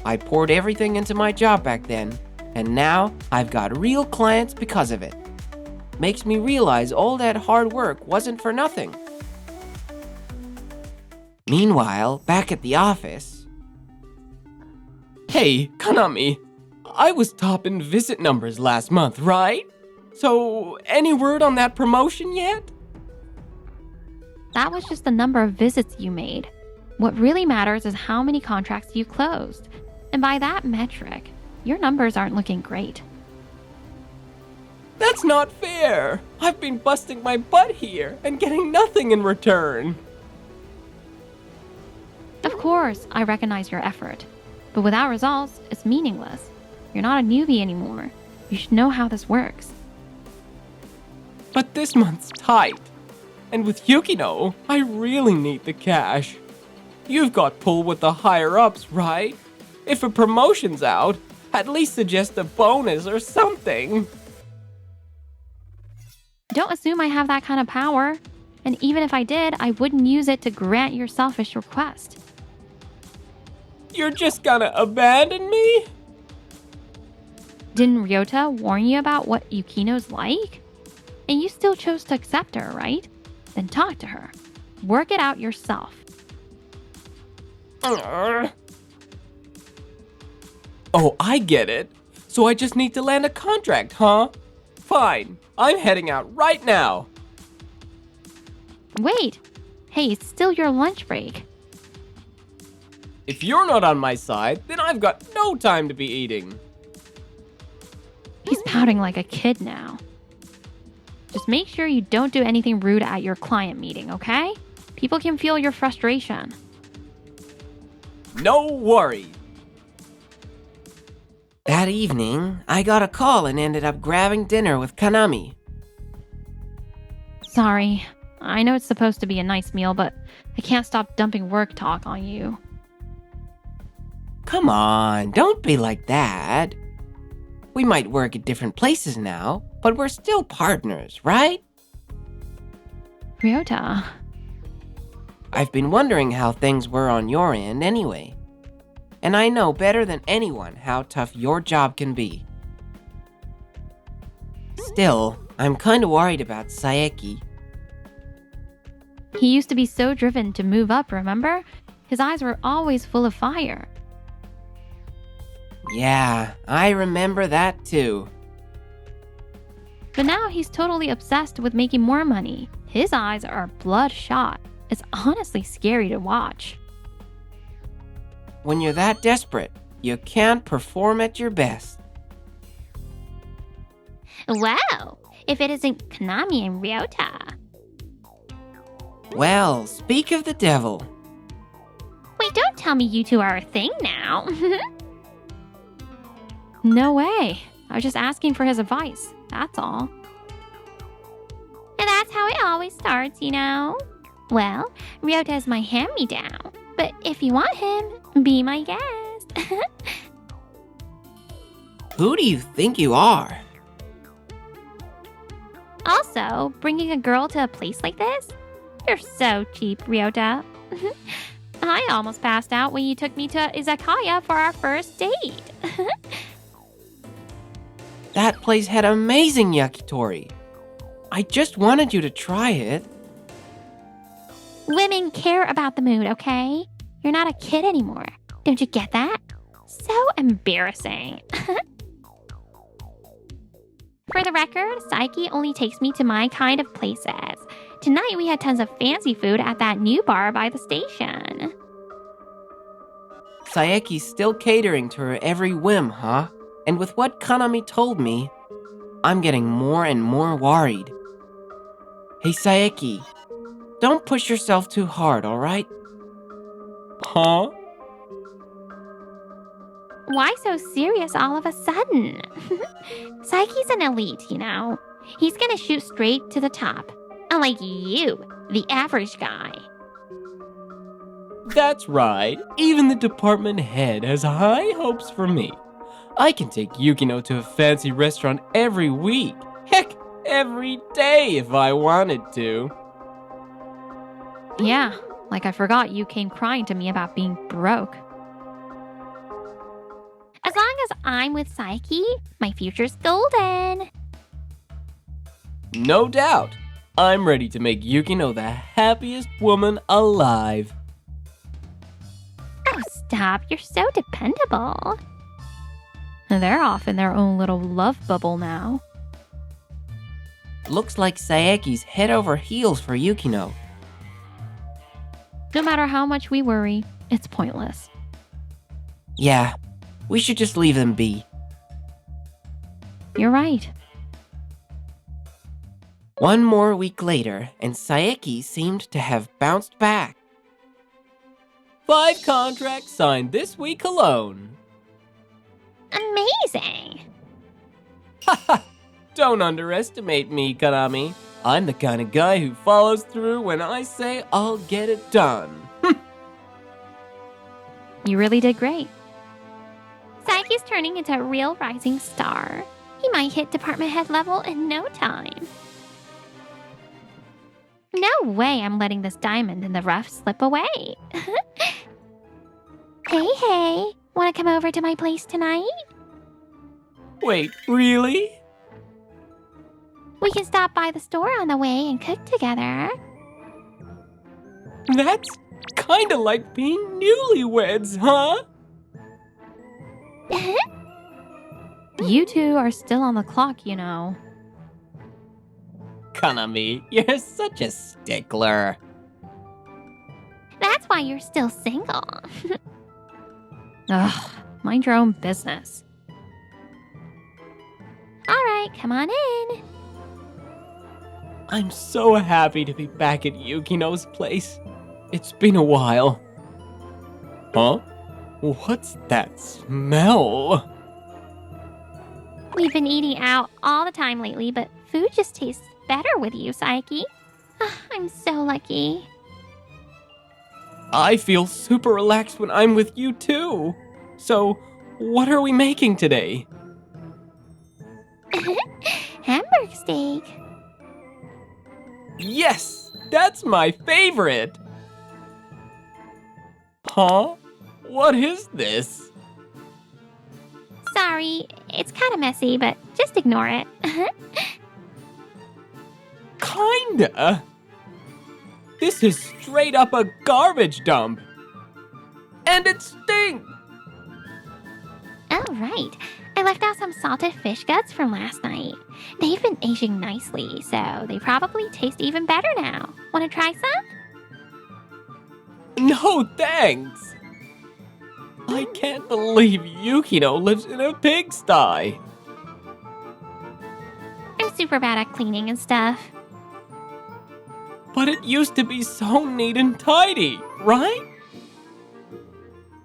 I poured everything into my job back then, and now I've got real clients because of it. Makes me realize all that hard work wasn't for nothing. Meanwhile, back at the office... Hey, Kanami! I was top in visit numbers last month, right? So, any word on that promotion yet? That was just the number of visits you made. What really matters is how many contracts you closed. And by that metric, your numbers aren't looking great. That's not fair! I've been busting my butt here and getting nothing in return. Of course, I recognize your effort. But without results, it's meaningless. You're not a newbie anymore. You should know how this works. But this month's tight. And with Yukino, I really need the cash. You've got pull with the higher-ups, right? If a promotion's out, at least suggest a bonus or something. Don't assume I have that kind of power. And even if I did, I wouldn't use it to grant your selfish request. You're just gonna abandon me? Didn't Ryota warn you about what Yukino's like? And you still chose to accept her, right? Then talk to her. Work it out yourself. Oh, I get it. So I just need to land a contract, huh? Fine, I'm heading out right now. Wait. Hey, it's still your lunch break. If you're not on my side, then I've got no time to be eating. He's pouting like a kid now. Just make sure you don't do anything rude at your client meeting, okay? People can feel your frustration. No worries. That evening, I got a call and ended up grabbing dinner with Kanami. Sorry. I know it's supposed to be a nice meal, but I can't stop dumping work talk on you. Come on, don't be like that. We might work at different places now, but we're still partners, right? Ryota. I've been wondering how things were on your end anyway. And I know better than anyone how tough your job can be. Still, I'm kinda worried about Saeki. He used to be so driven to move up, remember? His eyes were always full of fire. Yeah, I remember that too. But now he's totally obsessed with making more money. His eyes are bloodshot. It's honestly scary to watch. When you're that desperate, you can't perform at your best. Well, if it isn't Konami and Ryota. Well, speak of the devil. Wait, don't tell me you two are a thing now. No way. I was just asking for his advice. That's all. And that's how it always starts, you know? Well, Ryota is my hand-me-down. But if you want him, be my guest. Who do you think you are? Also, bringing a girl to a place like this? You're so cheap, Ryota. I almost passed out when you took me to Izakaya for our first date. That place had amazing yakitori. I just wanted you to try it. Women care about the mood, okay? You're not a kid anymore. Don't you get that? So embarrassing. For the record, Saeki only takes me to my kind of places. Tonight we had tons of fancy food at that new bar by the station. Saeki's still catering to her every whim, huh? And with what Kanami told me, I'm getting more and more worried. Hey Saeki, don't push yourself too hard, alright? Huh? Why so serious all of a sudden? Saeki's an elite, you know. He's gonna shoot straight to the top. Unlike you, the average guy. That's right. Even the department head has high hopes for me. I can take Yukino to a fancy restaurant every week. Heck, every day if I wanted to. Yeah, like I forgot you came crying to me about being broke. As long as I'm with Saeki, my future's golden. No doubt. I'm ready to make Yukino the happiest woman alive. Oh, stop. You're so dependable. They're off in their own little love bubble now. Looks like Saeki's head over heels for Yukino. No matter how much we worry, it's pointless. Yeah, we should just leave them be. You're right. One more week later, and Saeki seemed to have bounced back. 5 contracts signed this week alone. Amazing. Haha! Don't underestimate me, Kanami. I'm the kind of guy who follows through when I say I'll get it done. You really did great. Saiki's turning into a real rising star. He might hit department head level in no time. No way I'm letting this diamond in the rough slip away. Hey, wanna come over to my place tonight? Wait, really? We can stop by the store on the way and cook together. That's kinda like being newlyweds, huh? You two are still on the clock, you know. Kanami, you're such a stickler. That's why you're still single. Ugh, mind your own business. Alright, come on in. I'm so happy to be back at Yukino's place. It's been a while. Huh? What's that smell? We've been eating out all the time lately, but food just tastes better with you, Saiki. I'm so lucky. I feel super relaxed when I'm with you too. So, what are we making today? Hamburg steak. Yes, that's my favorite. Huh? What is this? Sorry, it's kind of messy, but just ignore it. Kinda. This is straight up a garbage dump. And it stinks. Oh, right. I left out some salted fish guts from last night. They've been aging nicely, so they probably taste even better now. Want to try some? No thanks. I can't believe Yukino lives in a pigsty. I'm super bad at cleaning and stuff. But it used to be so neat and tidy, right?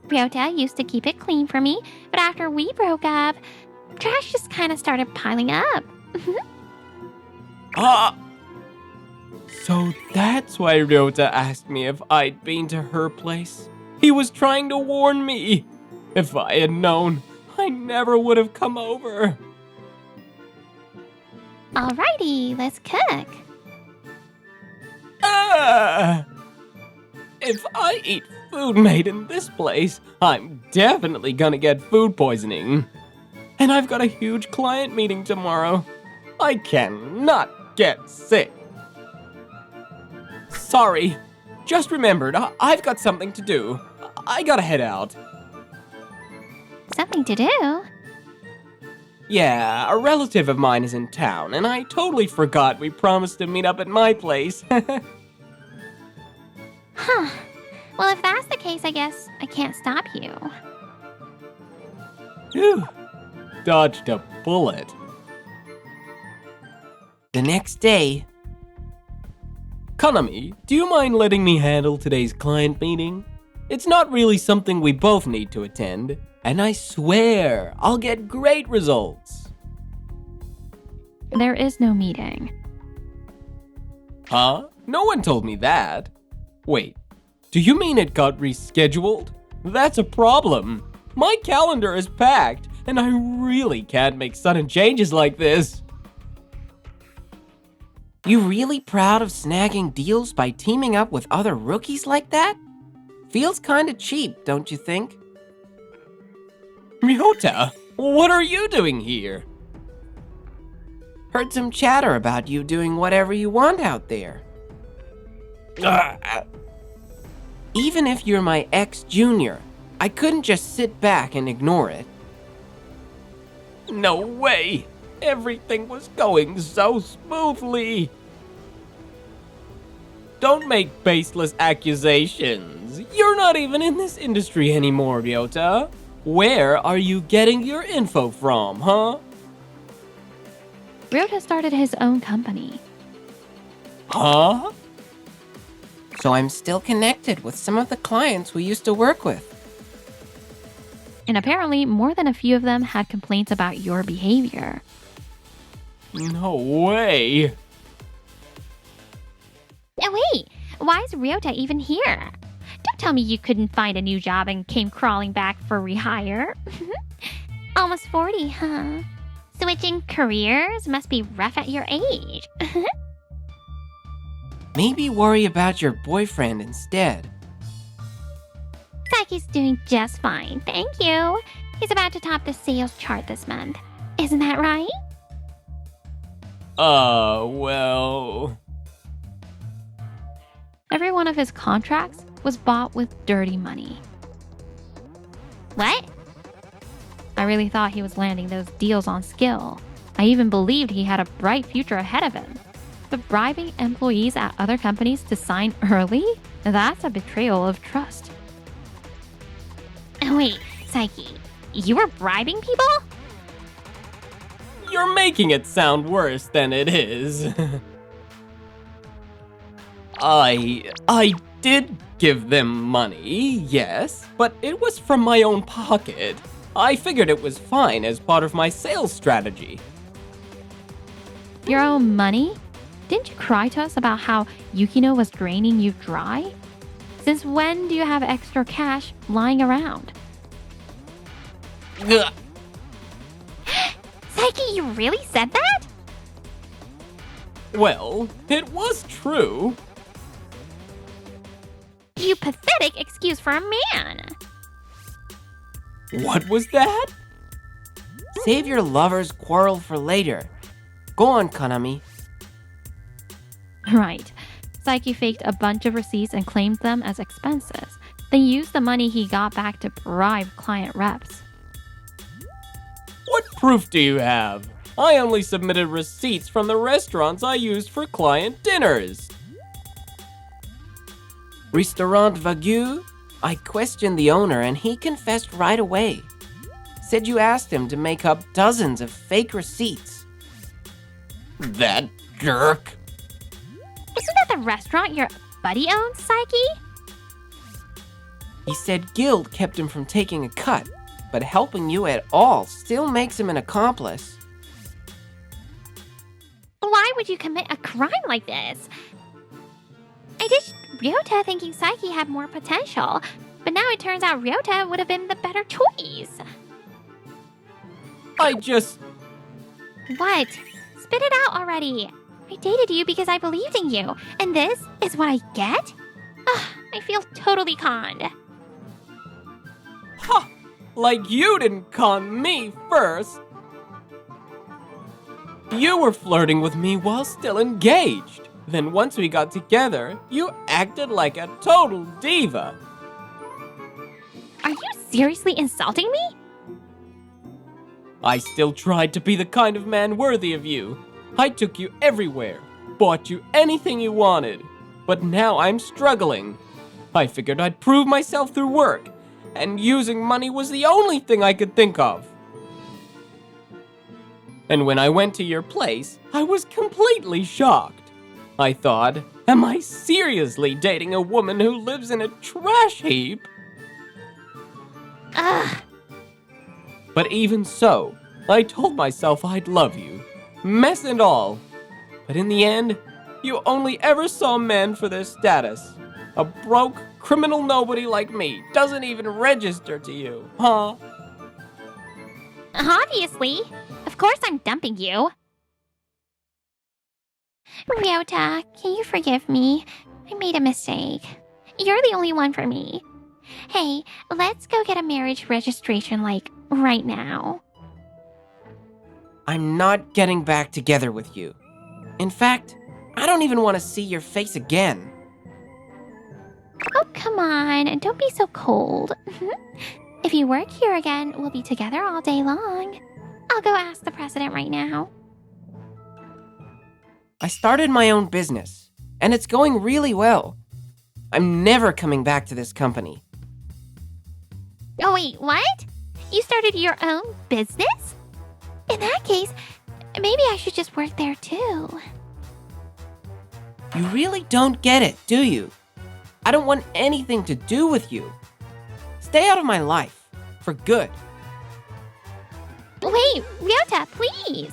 Ryota used to keep it clean for me, but after we broke up, trash just kind of started piling up. So that's why Ryota asked me if I'd been to her place. He was trying to warn me. If I had known, I never would have come over. Alrighty, let's cook. If I eat food made in this place, I'm definitely gonna get food poisoning. And I've got a huge client meeting tomorrow. I cannot get sick. Sorry, just remembered, I've got something to do. I gotta head out. Something to do? Yeah, a relative of mine is in town, and I totally forgot we promised to meet up at my place. Huh. Well, if that's the case, I guess I can't stop you. Phew. Dodged a bullet. The next day, Kanami, do you mind letting me handle today's client meeting? It's not really something we both need to attend, and I swear I'll get great results. There is no meeting. Huh? No one told me that. Wait, do you mean it got rescheduled? That's a problem. My calendar is packed, and I really can't make sudden changes like this. you really proud of snagging deals by teaming up with other rookies like that? Feels kinda cheap, don't you think? Ryota, what are you doing here? Heard some chatter about you doing whatever you want out there. Even if you're my ex-junior, I couldn't just sit back and ignore it. No way! Everything was going so smoothly! Don't make baseless accusations. You're not even in this industry anymore, Ryota. Where are you getting your info from, huh? Ryota started his own company. Huh? So I'm still connected with some of the clients we used to work with. And apparently, more than a few of them had complaints about your behavior. No way. Oh, wait, why is Ryota even here? Don't tell me you couldn't find a new job and came crawling back for rehire. Almost 40, huh? Switching careers must be rough at your age. Maybe worry about your boyfriend instead. Saiki's doing just fine, thank you. He's about to top the sales chart this month. Isn't that right? Well... Every one of his contracts was bought with dirty money. What? I really thought he was landing those deals on skill. I even believed he had a bright future ahead of him. But bribing employees at other companies to sign early? That's a betrayal of trust. Oh, wait, Saiki, you were bribing people? You're making it sound worse than it is. I did give them money, yes, but it was from my own pocket. I figured it was fine as part of my sales strategy. Your own money? Didn't you cry to us about how Yukino was draining you dry? Since when do you have extra cash lying around? Ugh. Saiki, you really said that? Well, it was true. You pathetic excuse for a man. What was that? Save your lover's quarrel for later. Go on, Kanami. Right. Saiki faked a bunch of receipts and claimed them as expenses, then used the money he got back to bribe client reps. What proof do you have? I only submitted receipts from the restaurants I used for client dinners. Restaurant Wagyu? I questioned the owner and he confessed right away. Said you asked him to make up dozens of fake receipts. That jerk. Isn't that the restaurant your buddy owns, Saiki? He said guilt kept him from taking a cut, but helping you at all still makes him an accomplice. Why would you commit a crime like this? I ditched Ryota thinking Saiki had more potential, but now it turns out Ryota would have been the better choice. I just... What? Spit it out already. I dated you because I believed in you, and this is what I get? Ugh, I feel totally conned. Ha! Like you didn't con me first. You were flirting with me while still engaged. Then once we got together, you acted like a total diva. Are you seriously insulting me? I still tried to be the kind of man worthy of you. I took you everywhere, bought you anything you wanted. But now I'm struggling. I figured I'd prove myself through work, and using money was the only thing I could think of. And when I went to your place, I was completely shocked. I thought, am I seriously dating a woman who lives in a trash heap? Ugh. But even so, I told myself I'd love you, mess and all. But in the end, you only ever saw men for their status. A broke, criminal nobody like me doesn't even register to you, huh? Obviously. Of course I'm dumping you. Ryota, can you forgive me? I made a mistake. You're the only one for me. Hey, let's go get a marriage registration, like, right now. I'm not getting back together with you. In fact, I don't even want to see your face again. Oh, come on, don't be so cold. If you work here again, we'll be together all day long. I'll go ask the president right now. I started my own business, and it's going really well. I'm never coming back to this company. Oh, wait, what? You started your own business? In that case, maybe I should just work there too. You really don't get it, do you? I don't want anything to do with you. Stay out of my life, for good. Wait, Ryota, please.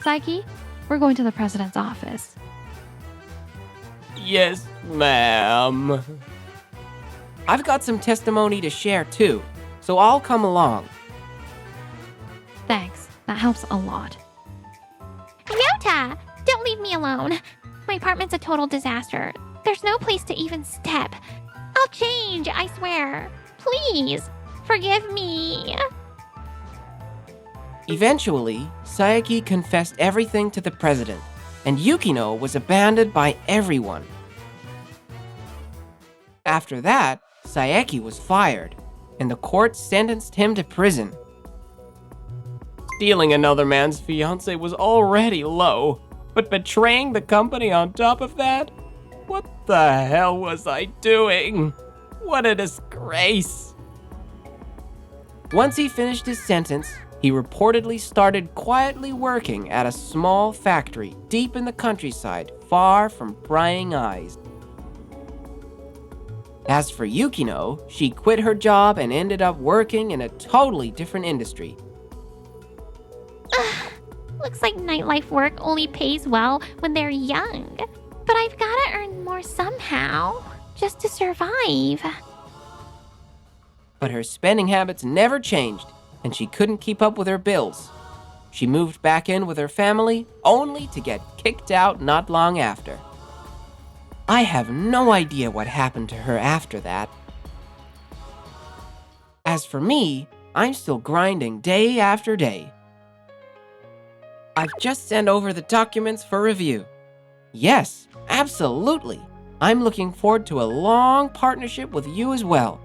Saiki, we're going to the president's office. Yes, ma'am. I've got some testimony to share too, so I'll come along. Thanks, that helps a lot. Ryota, don't leave me alone. My apartment's a total disaster. There's no place to even step. I'll change, I swear. Please, forgive me. Eventually, Saeki confessed everything to the president, and Yukino was abandoned by everyone. After that, Saeki was fired, and the court sentenced him to prison. Stealing another man's fiancé was already low, but betraying the company on top of that? What the hell was I doing? What a disgrace. Once he finished his sentence, he reportedly started quietly working at a small factory deep in the countryside, far from prying eyes. As for Yukino, she quit her job and ended up working in a totally different industry. Looks like nightlife work only pays well when they're young. But I've gotta earn more somehow, just to survive. But her spending habits never changed, and she couldn't keep up with her bills. She moved back in with her family, only to get kicked out not long after. I have no idea what happened to her after that. As for me, I'm still grinding day after day. I've just sent over the documents for review. Yes, absolutely. I'm looking forward to a long partnership with you as well.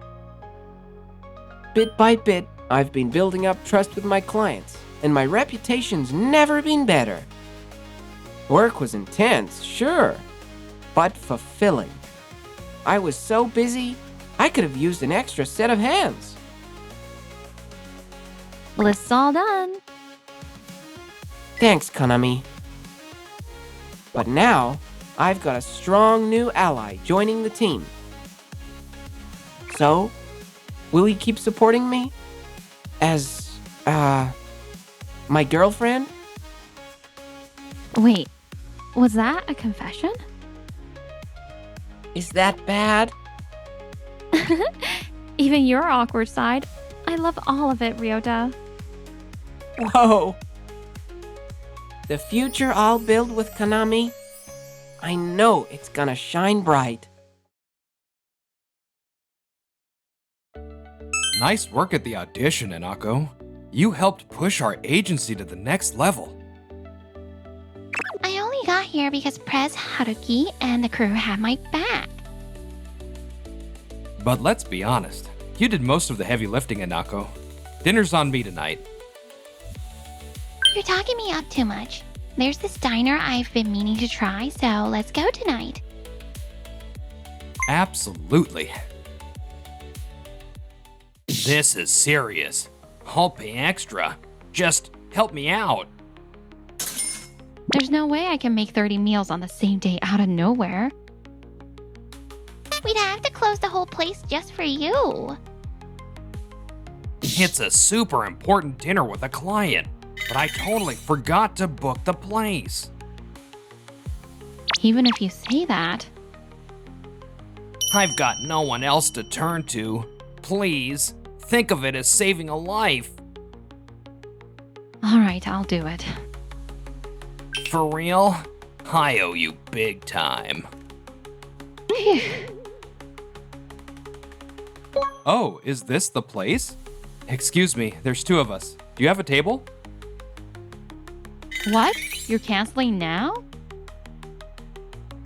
Bit by bit, I've been building up trust with my clients, and my reputation's never been better. Work was intense, sure, but fulfilling. I was so busy, I could have used an extra set of hands. List's all done. Thanks, Konami. But now, I've got a strong new ally joining the team. So, will you keep supporting me? As, my girlfriend? Wait, was that a confession? Is that bad? Even your awkward side. I love all of it, Ryota. Whoa! The future I'll build with Konami, I know it's gonna shine bright. Nice work at the audition, Inako. You helped push our agency to the next level. I only got here because Prez, Haruki, and the crew had my back. But let's be honest, you did most of the heavy lifting, Inako. Dinner's on me tonight. You're talking me up too much. There's this diner I've been meaning to try, so let's go tonight. Absolutely. This is serious. I'll pay extra. Just help me out. There's no way I can make 30 meals on the same day out of nowhere. We'd have to close the whole place just for you. It's a super important dinner with a client, but I totally forgot to book the place. Even if you say that. I've got no one else to turn to. Please, think of it as saving a life. All right, I'll do it. For real? I owe you big time. Phew. Oh, is this the place? Excuse me, there's two of us. Do you have a table? What? You're canceling now?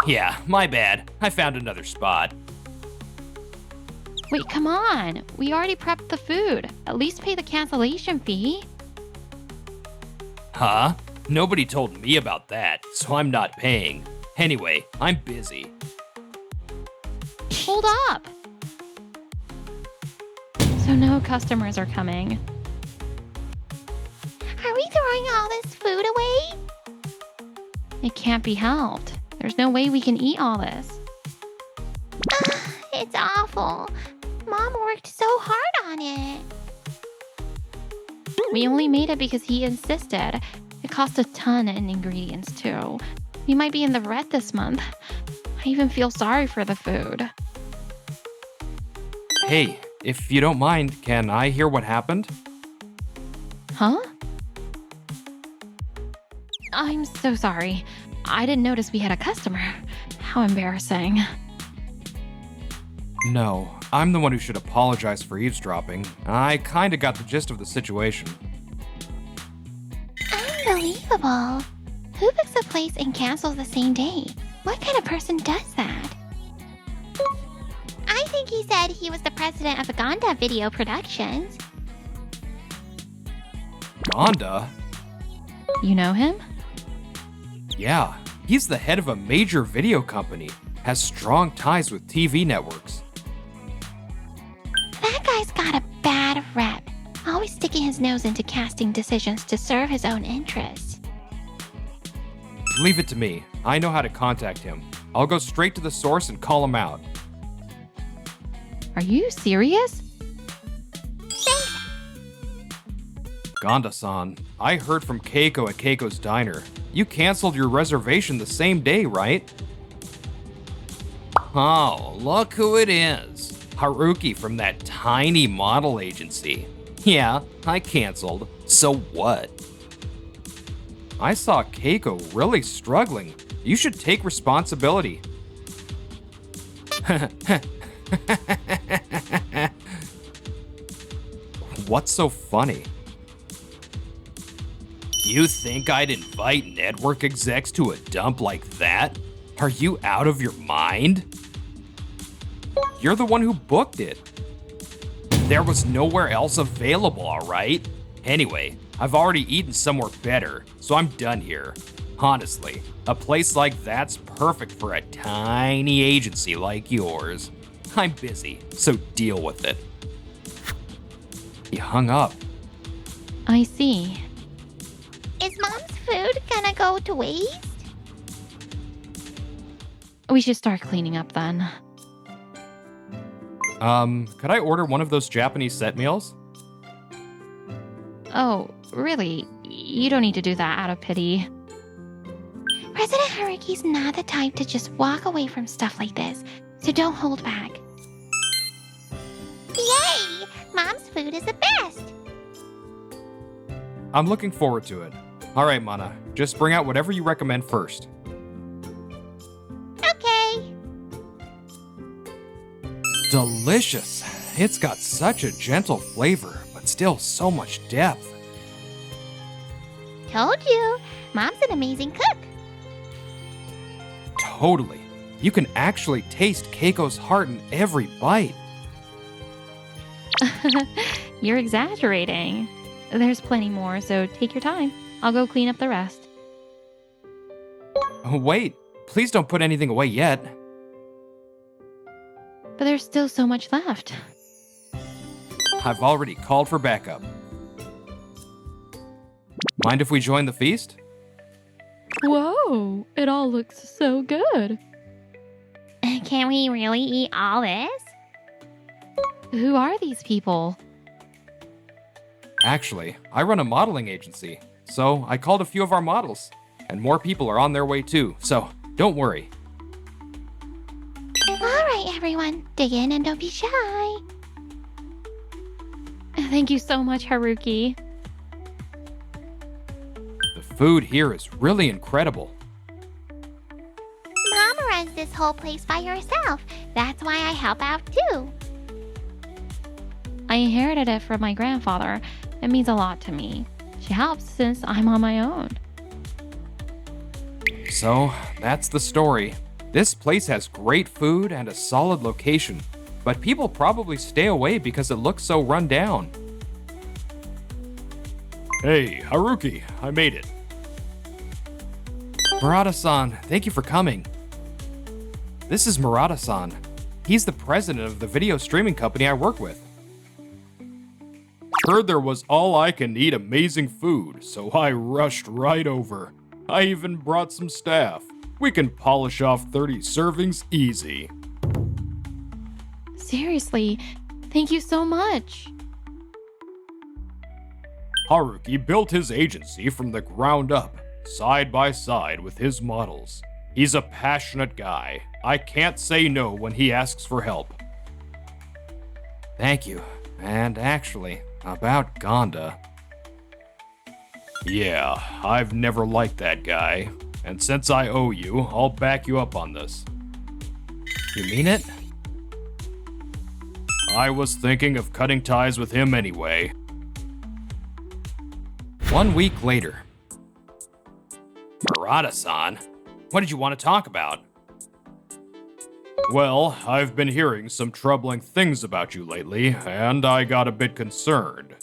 Yeah, my bad. I found another spot. Wait, come on. We already prepped the food. At least pay the cancellation fee. Huh? Nobody told me about that, so I'm not paying. Anyway, I'm busy. Hold up. So no customers are coming. Are we throwing all this food away? It can't be helped. There's no way we can eat all this. It's awful. Mom worked so hard on it. We only made it because he insisted. If It costs a ton in ingredients, too. We might be in the red this month. I even feel sorry for the food. Hey, if you don't mind, can I hear what happened? Huh? I'm so sorry. I didn't notice we had a customer. How embarrassing. No, I'm the one who should apologize for eavesdropping. I kinda got the gist of the situation. Unbelievable. Who books a place and cancels the same day? What kind of person does that? I think he said he was the president of Ganda Video Productions. Ganda? You know him? Yeah, he's the head of a major video company, has strong ties with TV networks. That guy's got a bad rep. Always sticking his nose into casting decisions to serve his own interests. Leave it to me. I know how to contact him. I'll go straight to the source and call him out. Are you serious? Ganda-san, I heard from Keiko at Keiko's Diner. You canceled your reservation the same day, right? Oh, look who it is. Haruki from that tiny model agency. Yeah, I canceled. So what? I saw Keiko really struggling. You should take responsibility. What's so funny? You think I'd invite network execs to a dump like that? Are you out of your mind? You're the one who booked it. There was nowhere else available, all right? Anyway, I've already eaten somewhere better, so I'm done here. Honestly, a place like that's perfect for a tiny agency like yours. I'm busy, so deal with it. He hung up. I see. Is Mom's food gonna go to waste? We should start cleaning up then. Could I order one of those Japanese set meals? Oh, really? You don't need to do that out of pity. President Haruki's not the type to just walk away from stuff like this, so don't hold back. Yay! Mom's food is the best! I'm looking forward to it. All right, Mana, just bring out whatever you recommend first. Okay. Delicious. It's got such a gentle flavor, but still so much depth. Told you, Mom's an amazing cook. Totally. You can actually taste Keiko's heart in every bite. You're exaggerating. There's plenty more, so take your time. I'll go clean up the rest. Oh, wait, please don't put anything away yet. But there's still so much left. I've already called for backup. Mind if we join the feast? Whoa, it all looks so good. Can we really eat all this? Who are these people? Actually, I run a modeling agency, so I called a few of our models, and more people are on their way too, so don't worry. All right, everyone, dig in and don't be shy. Thank you so much, Haruki. The food here is really incredible. Mom runs this whole place by herself. That's why I help out too. I inherited it from my grandfather. It means a lot to me. She helps since I'm on my own. So, that's the story. This place has great food and a solid location, but people probably stay away because it looks so run down. Hey, Haruki, I made it. Murata-san, thank you for coming. This is Murata-san. He's the president of the video streaming company I work with. Heard there was all-I-can-eat amazing food, so I rushed right over. I even brought some staff. We can polish off 30 servings easy. Seriously, thank you so much. Haruki built his agency from the ground up, side by side with his models. He's a passionate guy. I can't say no when he asks for help. Thank you. And actually, about Gonda. Yeah, I've never liked that guy. And since I owe you, I'll back you up on this. You mean it? I was thinking of cutting ties with him anyway. 1 week later. Murata-san, what did you want to talk about? Well, I've been hearing some troubling things about you lately, and I got a bit concerned.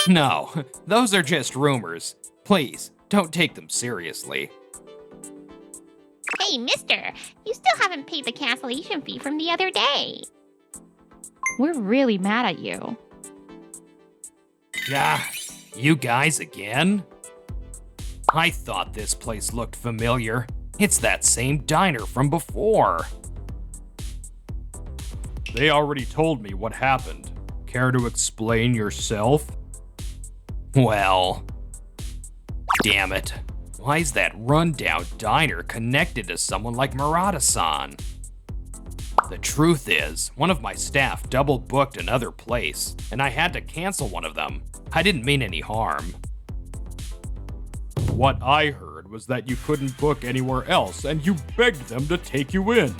No, those are just rumors. Please, don't take them seriously. Hey, mister, you still haven't paid the cancellation fee from the other day. We're really mad at you. Gah, you guys again? I thought this place looked familiar. It's that same diner from before. They already told me what happened. Care to explain yourself? Well, damn it. Why is that rundown diner connected to someone like Murata-san? The truth is, one of my staff double booked another place, and I had to cancel one of them. I didn't mean any harm. What I heard was that you couldn't book anywhere else, and you begged them to take you in.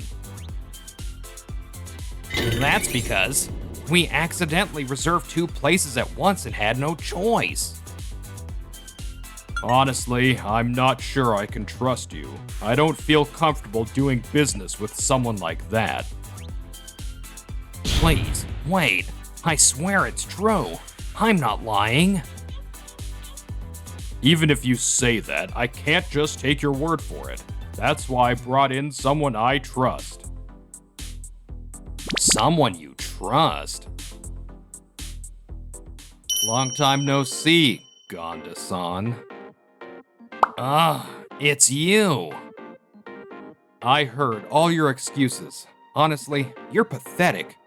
That's because we accidentally reserved 2 places at once and had no choice. Honestly, I'm not sure I can trust you. I don't feel comfortable doing business with someone like that. Please, wait. I swear it's true. I'm not lying. Even if you say that, I can't just take your word for it. That's why I brought in someone I trust. Someone you trust? Long time no see, Gonda-san. Ah, it's you. I heard all your excuses. Honestly, you're pathetic.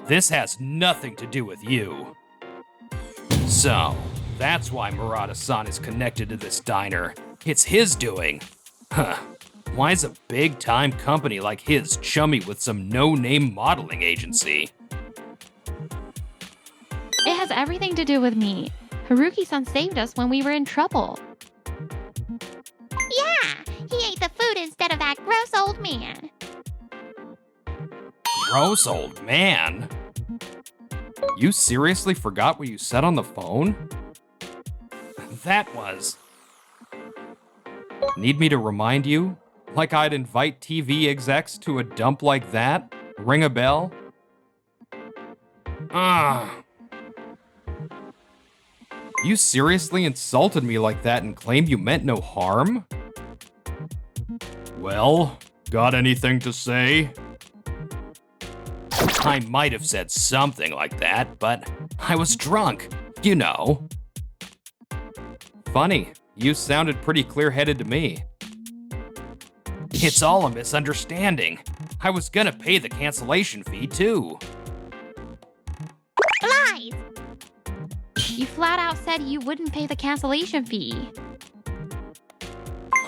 This has nothing to do with you. So, that's why Murata-san is connected to this diner. It's his doing. Huh. Why is a big-time company like his chummy with some no-name modeling agency? It has everything to do with me. Haruki-san saved us when we were in trouble. Yeah, he ate the food instead of that gross old man. Gross old man? You seriously forgot what you said on the phone? That was... Need me to remind you? Like I'd invite TV execs to a dump like that? Ring a bell? You seriously insulted me like that and claimed you meant no harm? Well, got anything to say? I might have said something like that, but I was drunk, you know. Funny, you sounded pretty clear-headed to me. It's all a misunderstanding. I was gonna pay the cancellation fee, too. Lies! You flat out said you wouldn't pay the cancellation fee.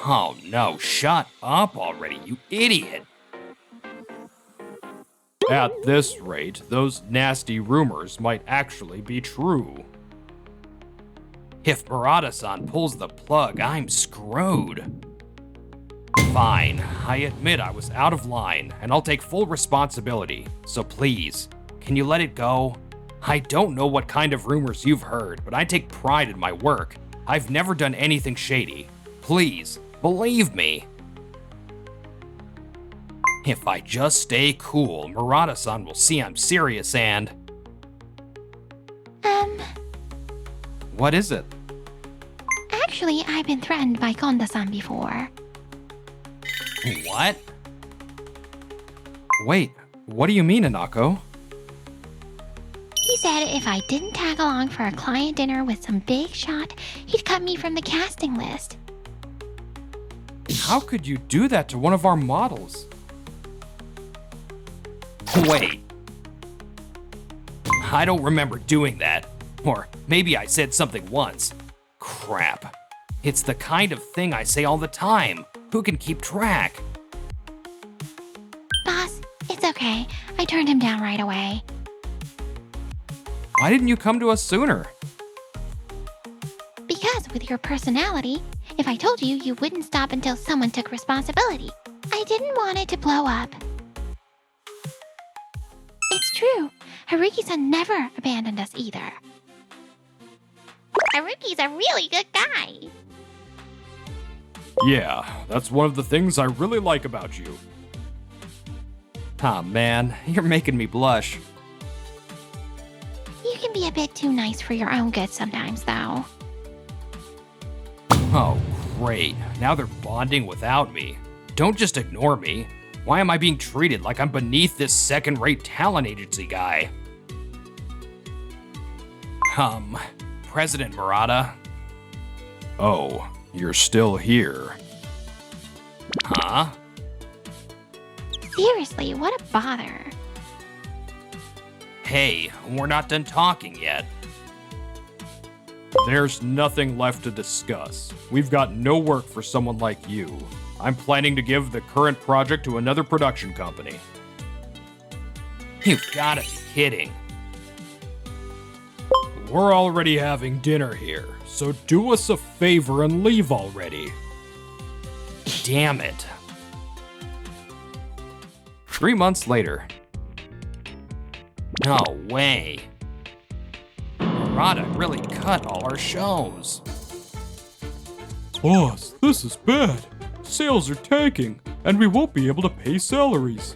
Oh no, shut up already, you idiot! At this rate, those nasty rumors might actually be true. If Murata-san pulls the plug, I'm screwed. Fine, I admit I was out of line, and I'll take full responsibility. So please, can you let it go? I don't know what kind of rumors you've heard, but I take pride in my work. I've never done anything shady. Please, believe me. If I just stay cool, Murata-san will see I'm serious and... What is it? Actually, I've been threatened by Gonda-san before. What? Wait, what do you mean, Anako? He said if I didn't tag along for a client dinner with some big shot, he'd cut me from the casting list. How could you do that to one of our models? Wait. I don't remember doing that. Or maybe I said something once. Crap. It's the kind of thing I say all the time. Who can keep track? Boss, it's okay. I turned him down right away. Why didn't you come to us sooner? Because with your personality, if I told you, you wouldn't stop until someone took responsibility. I didn't want it to blow up. It's true. Haruki-san never abandoned us either. Haruki's a really good guy. Yeah, that's one of the things I really like about you. Ah, man, you're making me blush. You can be a bit too nice for your own good sometimes, though. Oh, great. Now they're bonding without me. Don't just ignore me. Why am I being treated like I'm beneath this second-rate talent agency guy? President Murata? Oh, you're still here. Huh? Seriously, what a bother. Hey, we're not done talking yet. There's nothing left to discuss. We've got no work for someone like you. I'm planning to give the current project to another production company. You've gotta be kidding. We're already having dinner here, so do us a favor and leave already. Damn it. 3 months later. No way. Murata really cut all our shows. Boss, this is bad. Sales are tanking, and we won't be able to pay salaries.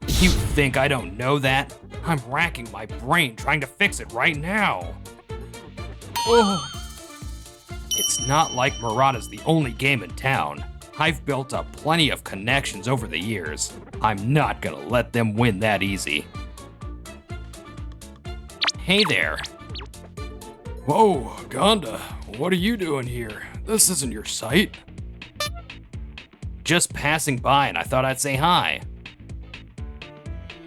You think I don't know that? I'm racking my brain trying to fix it right now. Oh. It's not like Murata's the only game in town. I've built up plenty of connections over the years. I'm not gonna let them win that easy. Hey there. Whoa, Gonda, what are you doing here? This isn't your site. Just passing by and I thought I'd say hi.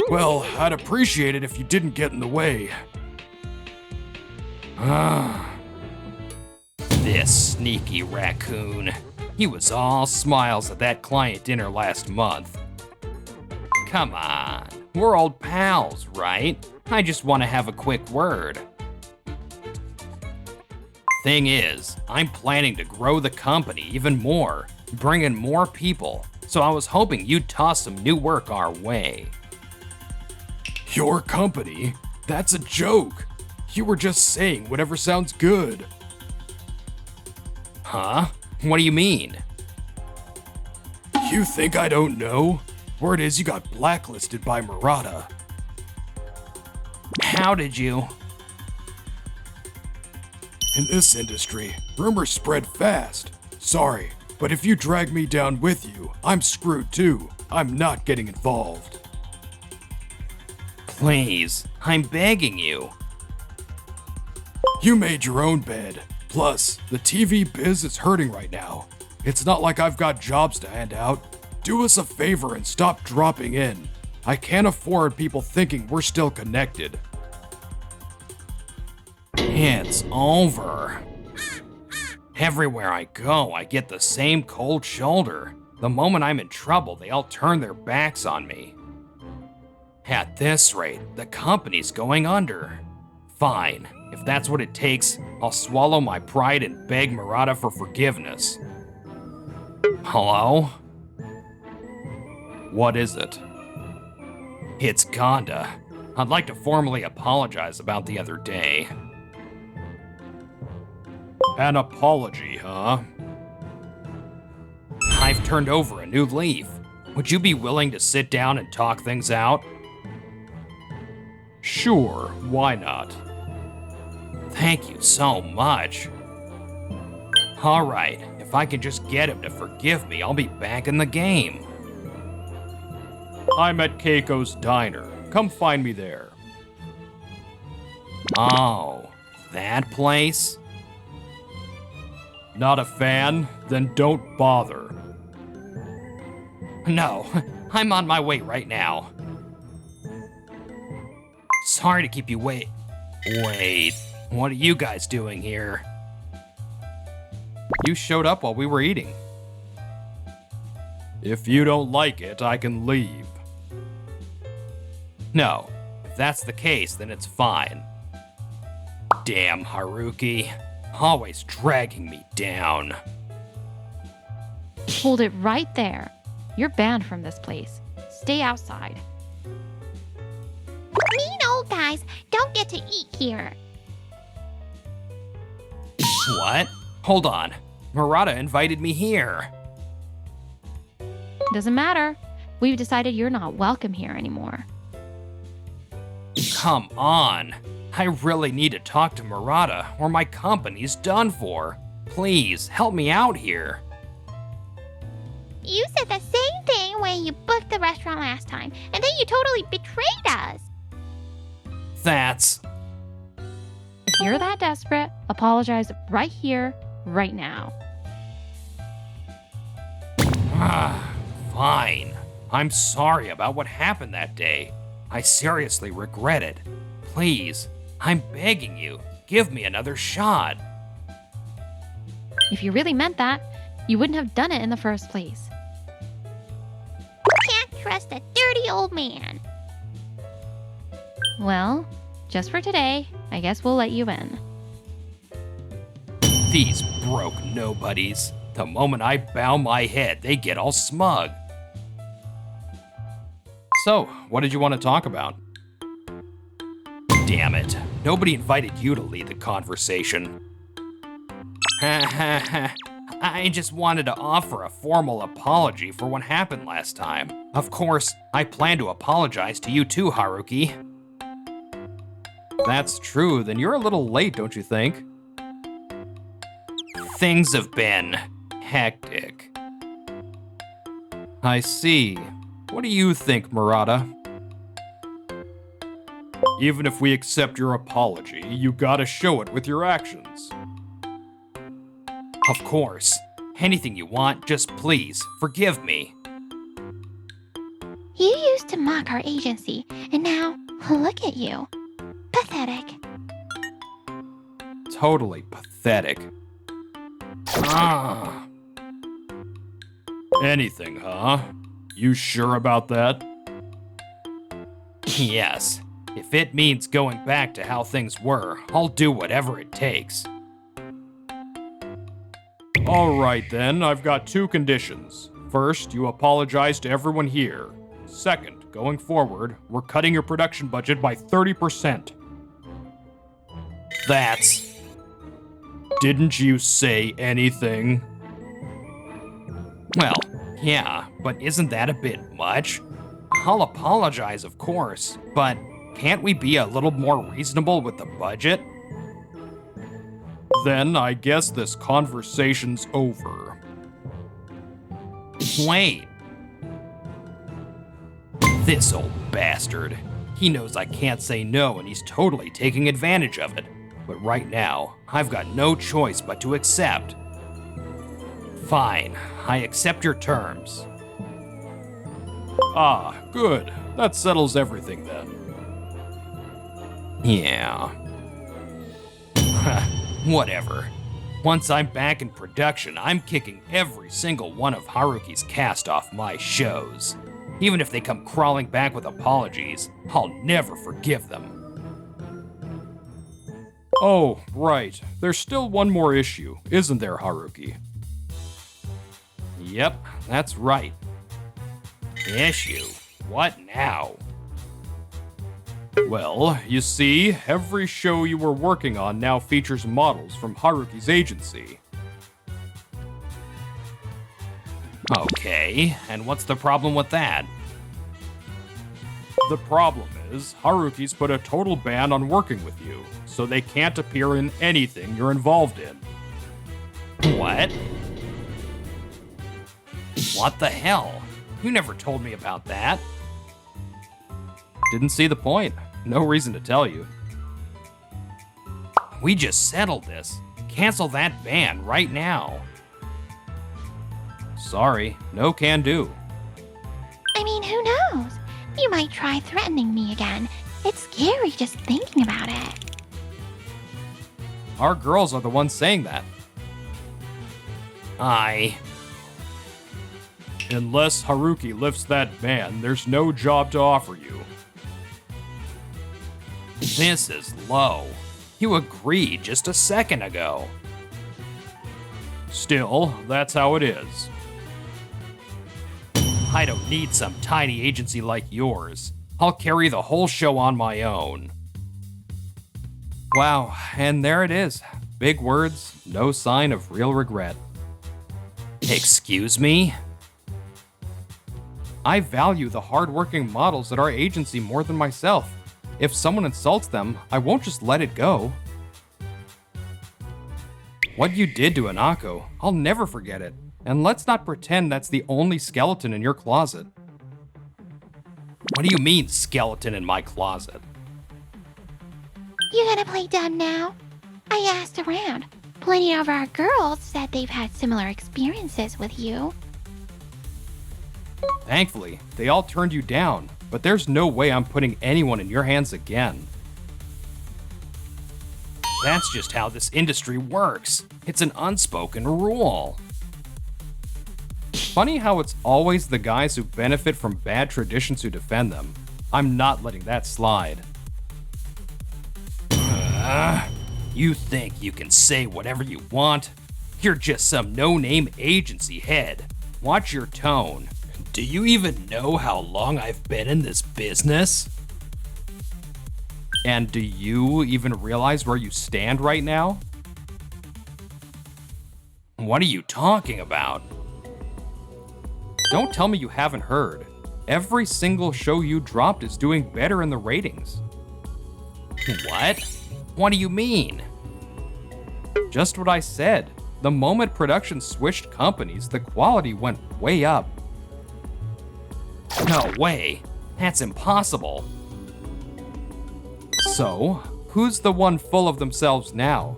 Well, I'd appreciate it if you didn't get in the way. This sneaky raccoon. He was all smiles at that client dinner last month. Come on, we're old pals, right? I just want to have a quick word. Thing is, I'm planning to grow the company even more, bring in more people, so I was hoping you'd toss some new work our way. Your company? That's a joke. You were just saying whatever sounds good. Huh? What do you mean? You think I don't know? Word is you got blacklisted by Murata. How did you? In this industry, rumors spread fast. Sorry, but if you drag me down with you, I'm screwed too. I'm not getting involved. Please, I'm begging you. You made your own bed. Plus, the TV biz is hurting right now. It's not like I've got jobs to hand out. Do us a favor and stop dropping in. I can't afford people thinking we're still connected. It's over. Everywhere I go, I get the same cold shoulder. The moment I'm in trouble, they all turn their backs on me. At this rate, the company's going under. Fine, if that's what it takes, I'll swallow my pride and beg Murata for forgiveness. Hello? What is it? It's Gonda. I'd like to formally apologize about the other day. An apology, huh? I've turned over a new leaf. Would you be willing to sit down and talk things out? Sure, why not? Thank you so much. All right, if I can just get him to forgive me, I'll be back in the game. I'm at Keiko's Diner. Come find me there. Oh, that place? Not a fan? Then don't bother. No, I'm on my way right now. Sorry to keep you wait. Wait, what are you guys doing here? You showed up while we were eating. If you don't like it, I can leave. No, if that's the case, then it's fine. Damn, Haruki. Always dragging me down. Hold it right there. You're banned from this place. Stay outside. Mean old guys don't get to eat here. What? Hold on. Murata invited me here. Doesn't matter. We've decided you're not welcome here anymore. Come on. I really need to talk to Murata or my company's done for. Please, help me out here. You said the same thing when you booked the restaurant last time, and then you totally betrayed us. That's... If you're that desperate, apologize right here, right now. Fine. I'm sorry about what happened that day. I seriously regret it. Please, I'm begging you, give me another shot. If you really meant that, you wouldn't have done it in the first place. Can't trust a dirty old man. Well, just for today, I guess we'll let you in. These broke nobodies. The moment I bow my head, they get all smug. So, what did you want to talk about? Damn it. Nobody invited you to lead the conversation. I just wanted to offer a formal apology for what happened last time. Of course, I plan to apologize to you too, Haruki. If that's true, then you're a little late, don't you think? Things have been hectic. I see. What do you think, Murata? Even if we accept your apology, you gotta show it with your actions. Of course. Anything you want, just please, forgive me. You used to mock our agency, and now look at you. Pathetic. Totally pathetic. Ah. Anything, huh? You sure about that? Yes. If it means going back to how things were, I'll do whatever it takes. Alright then, I've got two conditions. First, you apologize to everyone here. Second, going forward, we're cutting your production budget by 30%. That's... Didn't you say anything? Well, yeah, but isn't that a bit much? I'll apologize, of course, but can't we be a little more reasonable with the budget? Then I guess this conversation's over. Wait. This old bastard. He knows I can't say no and he's totally taking advantage of it. But right now, I've got no choice but to accept. Fine, I accept your terms. Ah, good. That settles everything then. Yeah. Whatever. Once I'm back in production, I'm kicking every single one of Haruki's cast off my shows. Even if they come crawling back with apologies, I'll never forgive them. Oh, right. There's still one more issue, isn't there, Haruki? Yep, that's right. Issue? What now? Well, you see, every show you were working on now features models from Haruki's agency. Okay, and what's the problem with that? The problem is, Haruki's put a total ban on working with you, so they can't appear in anything you're involved in. What? What the hell? You never told me about that. Didn't see the point. No reason to tell you. We just settled this. Cancel that ban right now. Sorry, no can do. I mean, who knows? You might try threatening me again. It's scary just thinking about it. Our girls are the ones saying that. Unless Haruki lifts that ban, there's no job to offer you. This is low. You agreed just a second ago. Still, that's how it is. I don't need some tiny agency like yours. I'll carry the whole show on my own. Wow, and there it is. Big words, no sign of real regret. Excuse me? I value the hardworking models at our agency more than myself. If someone insults them, I won't just let it go. What you did to Anako, I'll never forget it. And let's not pretend that's the only skeleton in your closet. What do you mean, skeleton in my closet? You gonna play dumb now? I asked around. Plenty of our girls said they've had similar experiences with you. Thankfully, they all turned you down, but there's no way I'm putting anyone in your hands again. That's just how this industry works. It's an unspoken rule. Funny how it's always the guys who benefit from bad traditions who defend them. I'm not letting that slide. You think you can say whatever you want? You're just some no-name agency head. Watch your tone. Do you even know how long I've been in this business? And do you even realize where you stand right now? What are you talking about? Don't tell me you haven't heard. Every single show you dropped is doing better in the ratings. What? What do you mean? Just what I said. The moment production switched companies, the quality went way up. No way. That's impossible. So, who's the one full of themselves now?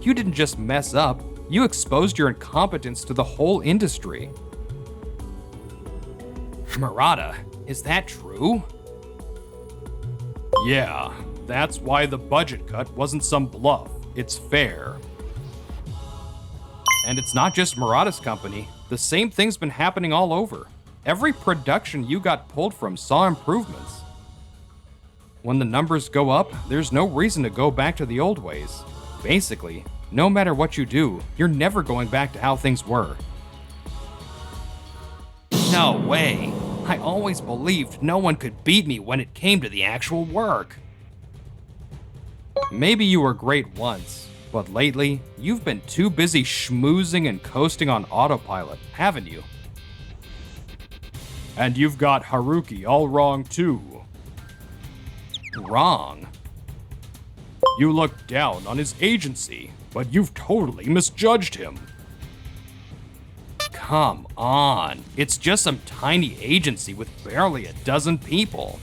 You didn't just mess up, you exposed your incompetence to the whole industry. Murata, is that true? Yeah, that's why the budget cut wasn't some bluff. It's fair. And it's not just Murata's company. The same thing's been happening all over. Every production you got pulled from saw improvements. When the numbers go up, there's no reason to go back to the old ways. Basically, no matter what you do, you're never going back to how things were. No way. I always believed no one could beat me when it came to the actual work. Maybe you were great once, but lately, you've been too busy schmoozing and coasting on autopilot, haven't you? And you've got Haruki all wrong too. Wrong? You looked down on his agency, but you've totally misjudged him. Come on, it's just some tiny agency with barely a dozen people.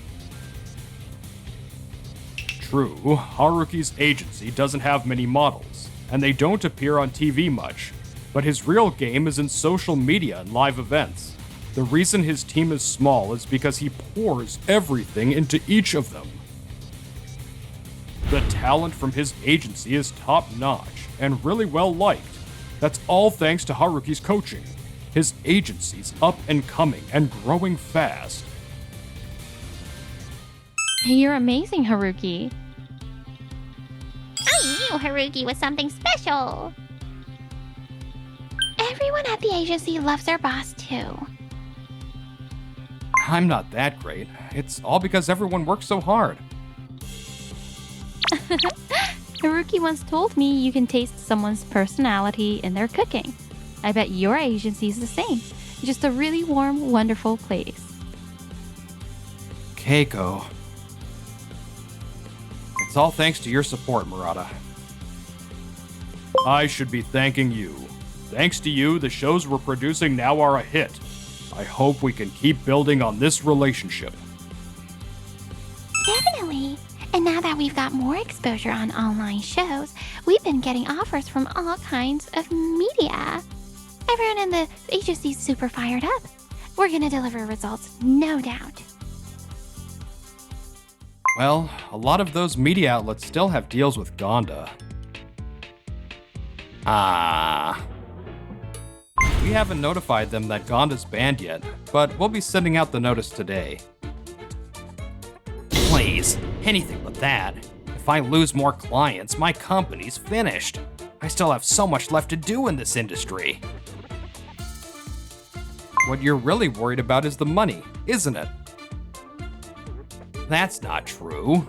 True, Haruki's agency doesn't have many models, and they don't appear on TV much, but his real game is in social media and live events. The reason his team is small is because he pours everything into each of them. The talent from his agency is top-notch and really well liked. That's all thanks to Haruki's coaching. His agency's up and coming and growing fast. You're amazing, Haruki. I knew Haruki was something special. Everyone at the agency loves their boss too. I'm not that great. It's all because everyone works so hard. Haruki once told me you can taste someone's personality in their cooking. I bet your agency's the same. Just a really warm, wonderful place. Keiko. It's all thanks to your support, Murata. I should be thanking you. Thanks to you, the shows we're producing now are a hit. I hope we can keep building on this relationship. Definitely. And now that we've got more exposure on online shows, we've been getting offers from all kinds of media. Everyone in the agency's super fired up. We're gonna deliver results, no doubt. Well, a lot of those media outlets still have deals with Gonda. We haven't notified them that Gonda's banned yet, but we'll be sending out the notice today. Please, anything but that. If I lose more clients, my company's finished. I still have so much left to do in this industry. What you're really worried about is the money, isn't it? That's not true.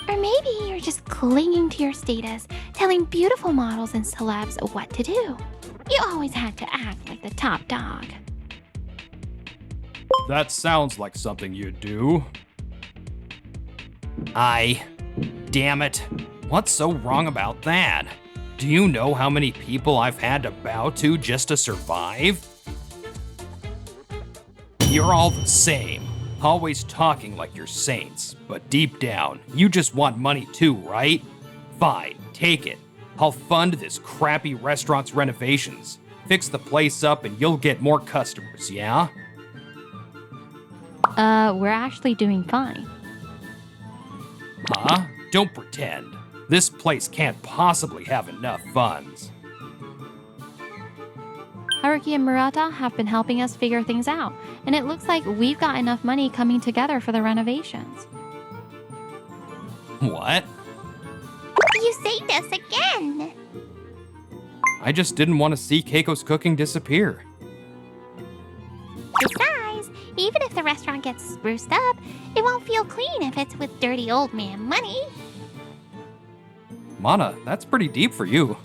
Or maybe you're just clinging to your status, telling beautiful models and celebs what to do. You always had to act like the top dog. That sounds like something you'd do. Damn it. What's so wrong about that? Do you know how many people I've had to bow to just to survive? You're all the same. Always talking like you're saints, but deep down, you just want money too, right? Fine, take it. I'll fund this crappy restaurant's renovations. Fix the place up and you'll get more customers, yeah? We're actually doing fine. Huh? Don't pretend. This place can't possibly have enough funds. Haruki and Murata have been helping us figure things out, and it looks like we've got enough money coming together for the renovations. What? You saved us again. I just didn't want to see Keiko's cooking disappear. Besides, even if the restaurant gets spruced up, it won't feel clean if it's with dirty old man money. Mana, that's pretty deep for you.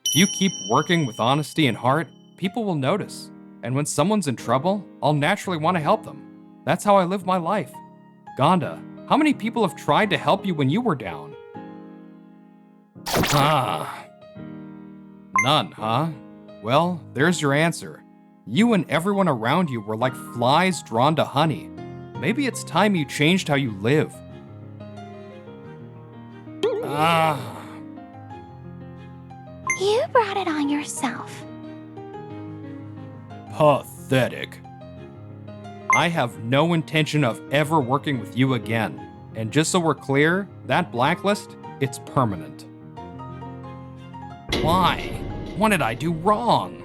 If you keep working with honesty and heart, people will notice. And when someone's in trouble, I'll naturally want to help them. That's how I live my life. Gonda, how many people have tried to help you when you were down? None, huh? Well, there's your answer. You and everyone around you were like flies drawn to honey. Maybe it's time you changed how you live. You brought it on yourself. Pathetic. I have no intention of ever working with you again. And just so we're clear, that blacklist, it's permanent. Why? What did I do wrong?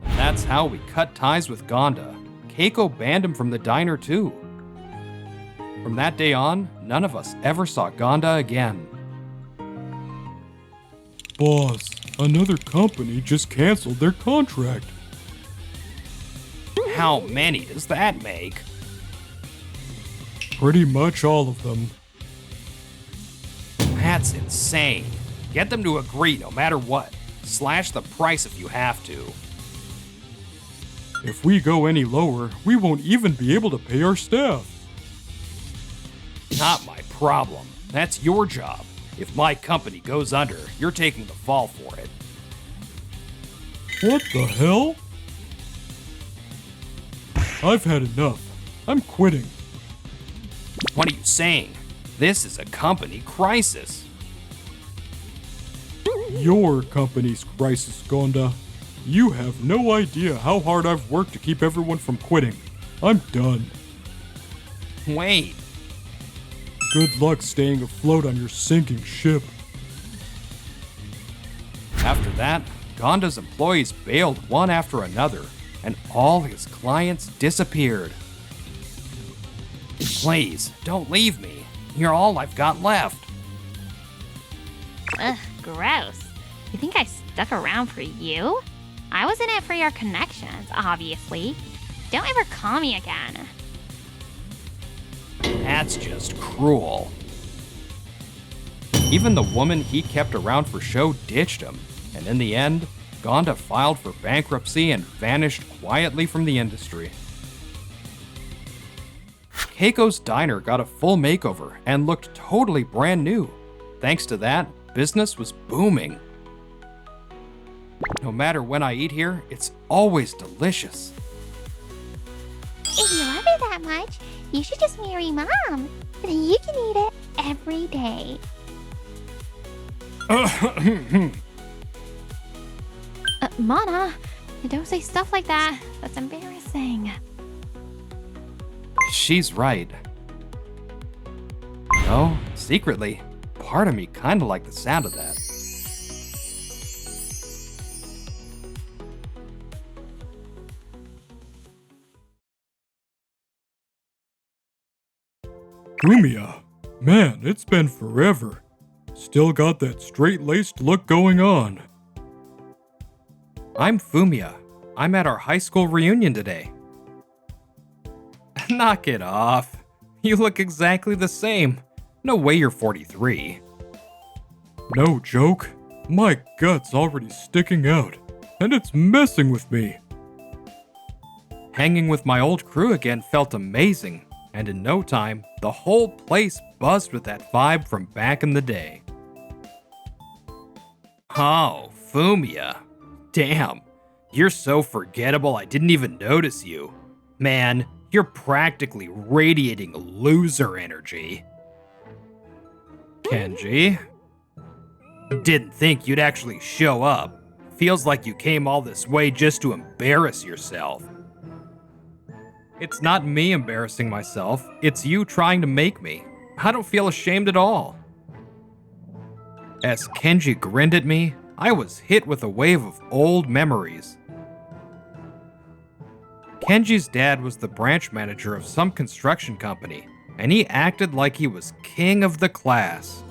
That's how we cut ties with Gonda. Keiko banned him from the diner too. From that day on, none of us ever saw Gonda again. Boss, another company just canceled their contract. How many does that make? Pretty much all of them. That's insane. Get them to agree no matter what. Slash the price if you have to. If we go any lower, we won't even be able to pay our staff. Not my problem. That's your job. If my company goes under, you're taking the fall for it. What the hell? I've had enough. I'm quitting. What are you saying? This is a company crisis. Your company's crisis, Gonda. You have no idea how hard I've worked to keep everyone from quitting. I'm done. Wait. Good luck staying afloat on your sinking ship. After that, Gonda's employees bailed one after another, and all his clients disappeared. Please, don't leave me. You're all I've got left. Ugh, gross. You think I stuck around for you? I was in it for your connections, obviously. Don't ever call me again. That's just cruel. Even the woman he kept around for show ditched him, and in the end, Gonda filed for bankruptcy and vanished quietly from the industry. Keiko's diner got a full makeover and looked totally brand new. Thanks to that, business was booming. No matter when I eat here, it's always delicious. If you love it that much, you should just marry Mom. Then you can eat it every day. Mana, Don't say stuff like that. That's embarrassing. She's right. Oh, secretly, part of me kinda liked the sound of that. Fumiya, man, it's been forever. Still got that straight-laced look going on. I'm Fumiya. I'm at our high school reunion today. Knock it off. You look exactly the same. No way you're 43. No joke. My gut's already sticking out, and it's messing with me. Hanging with my old crew again felt amazing, and in no time, the whole place buzzed with that vibe from back in the day. Oh, Fumiya. Damn, you're so forgettable I didn't even notice you. Man, you're practically radiating loser energy. Kenji? Didn't think you'd actually show up. Feels like you came all this way just to embarrass yourself. It's not me embarrassing myself, it's you trying to make me. I don't feel ashamed at all. As Kenji grinned at me, I was hit with a wave of old memories. Kenji's dad was the branch manager of some construction company, and he acted like he was king of the class.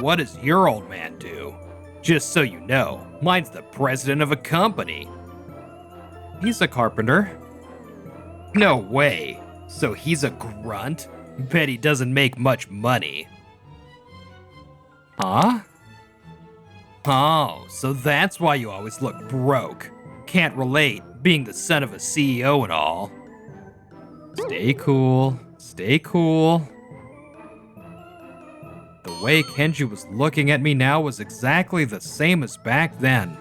What does your old man do? Just so you know, mine's the president of a company. He's a carpenter. No way. So he's a grunt? Bet he doesn't make much money. Huh? Oh, so that's why you always look broke. Can't relate, being the son of a CEO and all. Stay cool. Stay cool. The way Kenji was looking at me now was exactly the same as back then.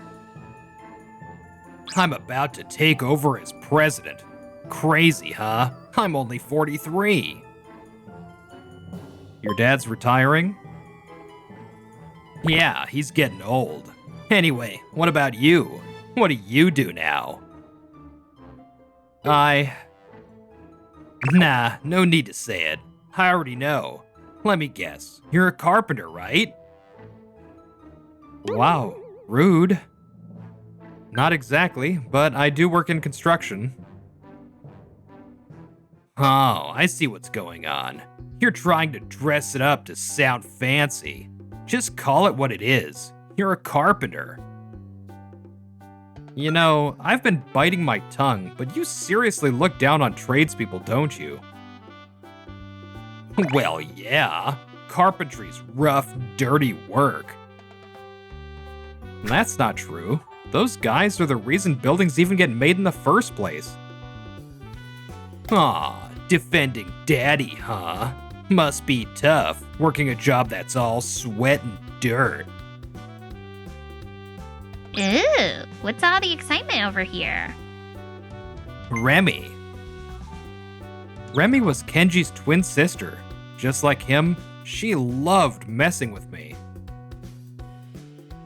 I'm about to take over as president. Crazy, huh? I'm only 43. Your dad's retiring? Yeah, he's getting old. Anyway, what about you? What do you do now? Nah, no need to say it. I already know. Let me guess. You're a carpenter, right? Wow, rude. Not exactly, but I do work in construction. Oh, I see what's going on. You're trying to dress it up to sound fancy. Just call it what it is. You're a carpenter. You know, I've been biting my tongue, but you seriously look down on tradespeople, don't you? Well, yeah. Carpentry's rough, dirty work. That's not true. Those guys are the reason buildings even get made in the first place. Aw, defending daddy, huh? Must be tough, working a job that's all sweat and dirt. Ew, what's all the excitement over here? Remy. Remy was Kenji's twin sister. Just like him, she loved messing with me.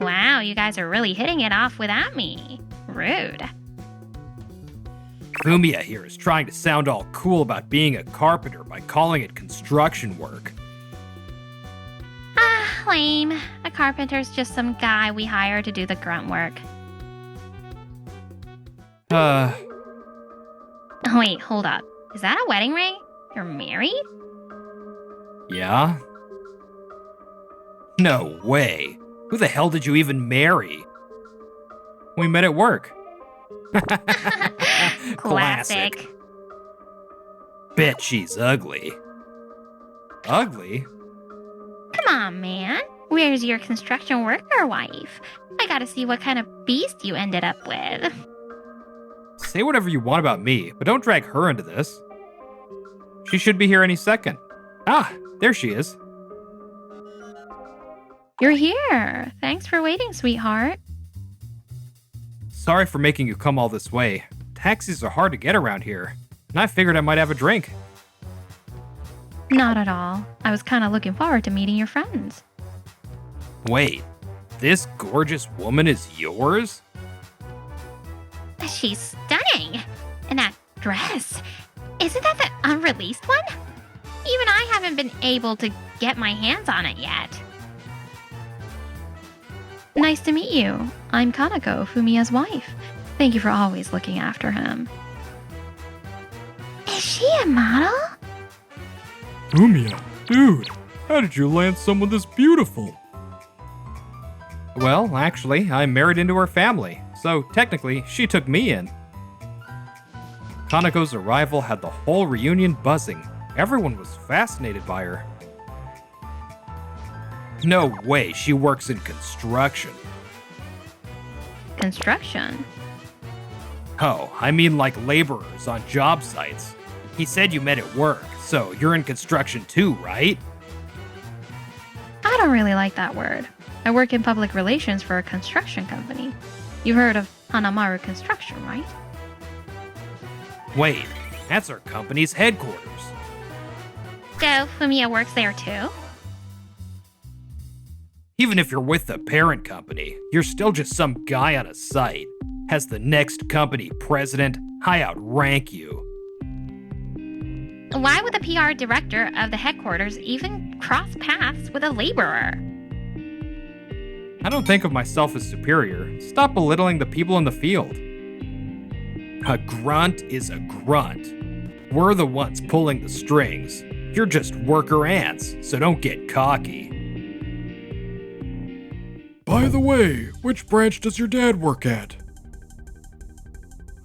Wow, you guys are really hitting it off without me. Rude. Fumiya here is trying to sound all cool about being a carpenter by calling it construction work. Ah, lame. A carpenter's just some guy we hire to do the grunt work. Oh, wait, hold up. Is that a wedding ring? You're married? Yeah? No way. Who the hell did you even marry? We met at work. Classic. Bet she's ugly. Ugly? Come on, man. Where's your construction worker wife? I gotta see what kind of beast you ended up with. Say whatever you want about me, but don't drag her into this. She should be here any second. Ah, there she is. You're here. Thanks for waiting, sweetheart. Sorry for making you come all this way. Taxis are hard to get around here, and I figured I might have a drink. Not at all. I was kind of looking forward to meeting your friends. Wait, this gorgeous woman is yours? She's stunning. And that dress. Isn't that the unreleased one? Even I haven't been able to get my hands on it yet. Nice to meet you. I'm Kanako, Fumiya's wife. Thank you for always looking after him. Is she a model? Fumiya, dude, how did you land someone this beautiful? Well, actually, I married into her family, so technically, she took me in. Kanako's arrival had the whole reunion buzzing. Everyone was fascinated by her. No way, she works in construction. Construction? Oh, I mean like laborers on job sites. He said you met at work, so you're in construction too, right? I don't really like that word. I work in public relations for a construction company. You heard of Hanamaru Construction, right? Wait, that's our company's headquarters. So, Fumiya works there too? Even if you're with the parent company, you're still just some guy on a site. Has the next company president, I outrank you. Why would the PR director of the headquarters even cross paths with a laborer? I don't think of myself as superior. Stop belittling the people in the field. A grunt is a grunt. We're the ones pulling the strings. You're just worker ants, so don't get cocky. By the way, which branch does your dad work at?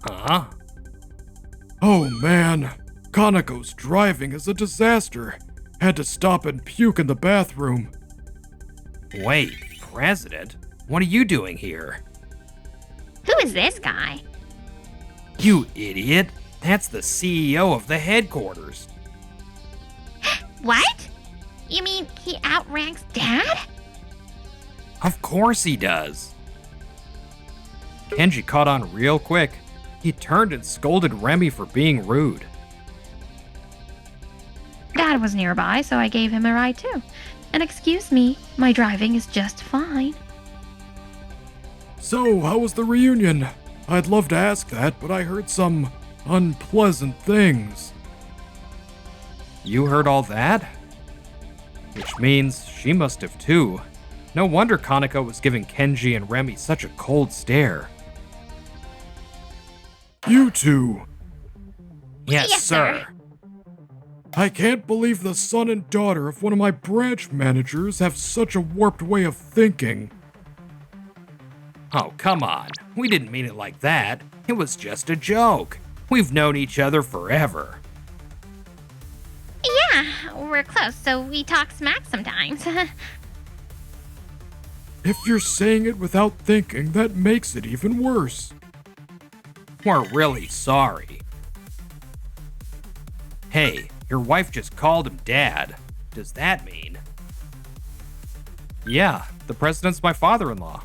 Huh? Oh man, Kanako's driving is a disaster. Had to stop and puke in the bathroom. Wait, president? What are you doing here? Who is this guy? You idiot! That's the CEO of the headquarters. What? You mean he outranks Dad? Of course he does. Kenji caught on real quick. He turned and scolded Remy for being rude. Dad was nearby, so I gave him a ride too. And excuse me, my driving is just fine. So, how was the reunion? I'd love to ask that, but I heard some unpleasant things. You heard all that? Which means she must have too. No wonder Kanako was giving Kenji and Remy such a cold stare. You two! Yes, sir. I can't believe the son and daughter of one of my branch managers have such a warped way of thinking. Oh, come on. We didn't mean it like that. It was just a joke. We've known each other forever. Yeah, we're close, so we talk smack sometimes. If you're saying it without thinking, that makes it even worse. We're really sorry. Hey, your wife just called him Dad. Does that mean? Yeah, the president's my father-in-law.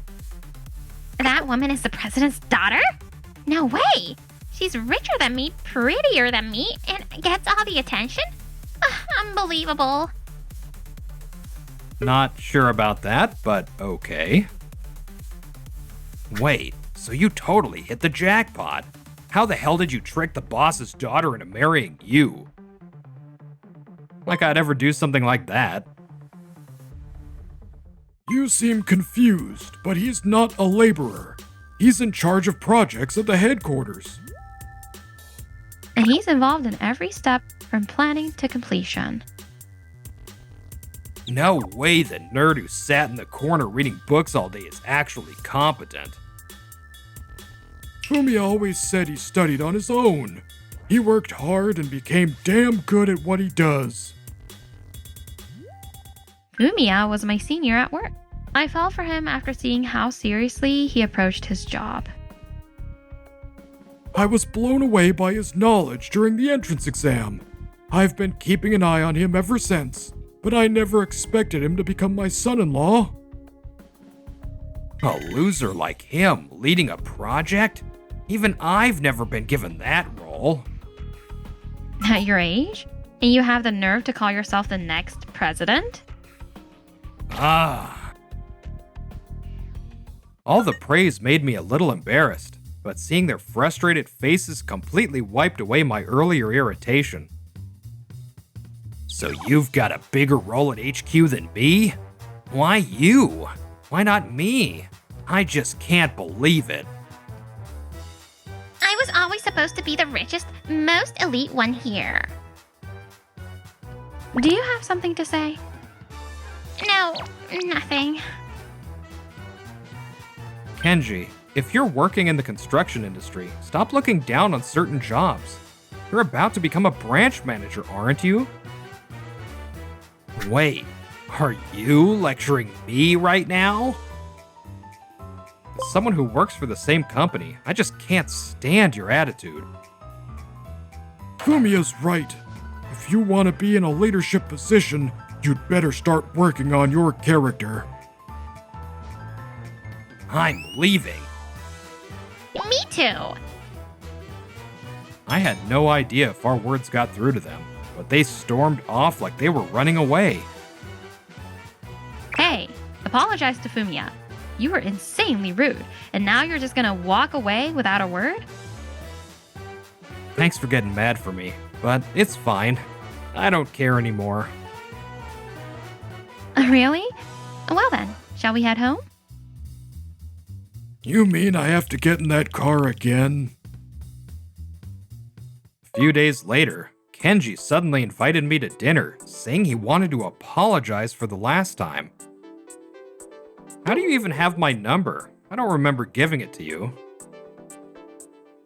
That woman is the president's daughter? No way! She's richer than me, prettier than me, and gets all the attention? Unbelievable. Not sure about that, but okay. Wait, so you totally hit the jackpot. How the hell did you trick the boss's daughter into marrying you? Like I'd ever do something like that. You seem confused, but he's not a laborer. He's in charge of projects at the headquarters. And he's involved in every step from planning to completion. No way the nerd who sat in the corner reading books all day is actually competent. Fumiya always said he studied on his own. He worked hard and became damn good at what he does. Fumiya was my senior at work. I fell for him after seeing how seriously he approached his job. I was blown away by his knowledge during the entrance exam. I've been keeping an eye on him ever since, but I never expected him to become my son-in-law. A loser like him leading a project? Even I've never been given that role. At your age? And you have the nerve to call yourself the next president? Ah. All the praise made me a little embarrassed. but seeing their frustrated faces completely wiped away my earlier irritation. So you've got a bigger role at HQ than me? Why you? Why not me? I just can't believe it. I was always supposed to be the richest, most elite one here. Do you have something to say? No, nothing. Kenji, if you're working in the construction industry, stop looking down on certain jobs. You're about to become a branch manager, aren't you? Wait, are you lecturing me right now? As someone who works for the same company, I just can't stand your attitude. Fumiya's right. If you want to be in a leadership position, you'd better start working on your character. I'm leaving. Me too. I had no idea if our words got through to them, but they stormed off like they were running away. Hey, apologize to Fumiya. You were insanely rude, and now you're just gonna walk away without a word? Thanks for getting mad for me, but it's fine. I don't care anymore. Really? Well then, shall we head home? You mean I have to get in that car again? A few days later, Kenji suddenly invited me to dinner, saying he wanted to apologize for the last time. How do you even have my number? I don't remember giving it to you.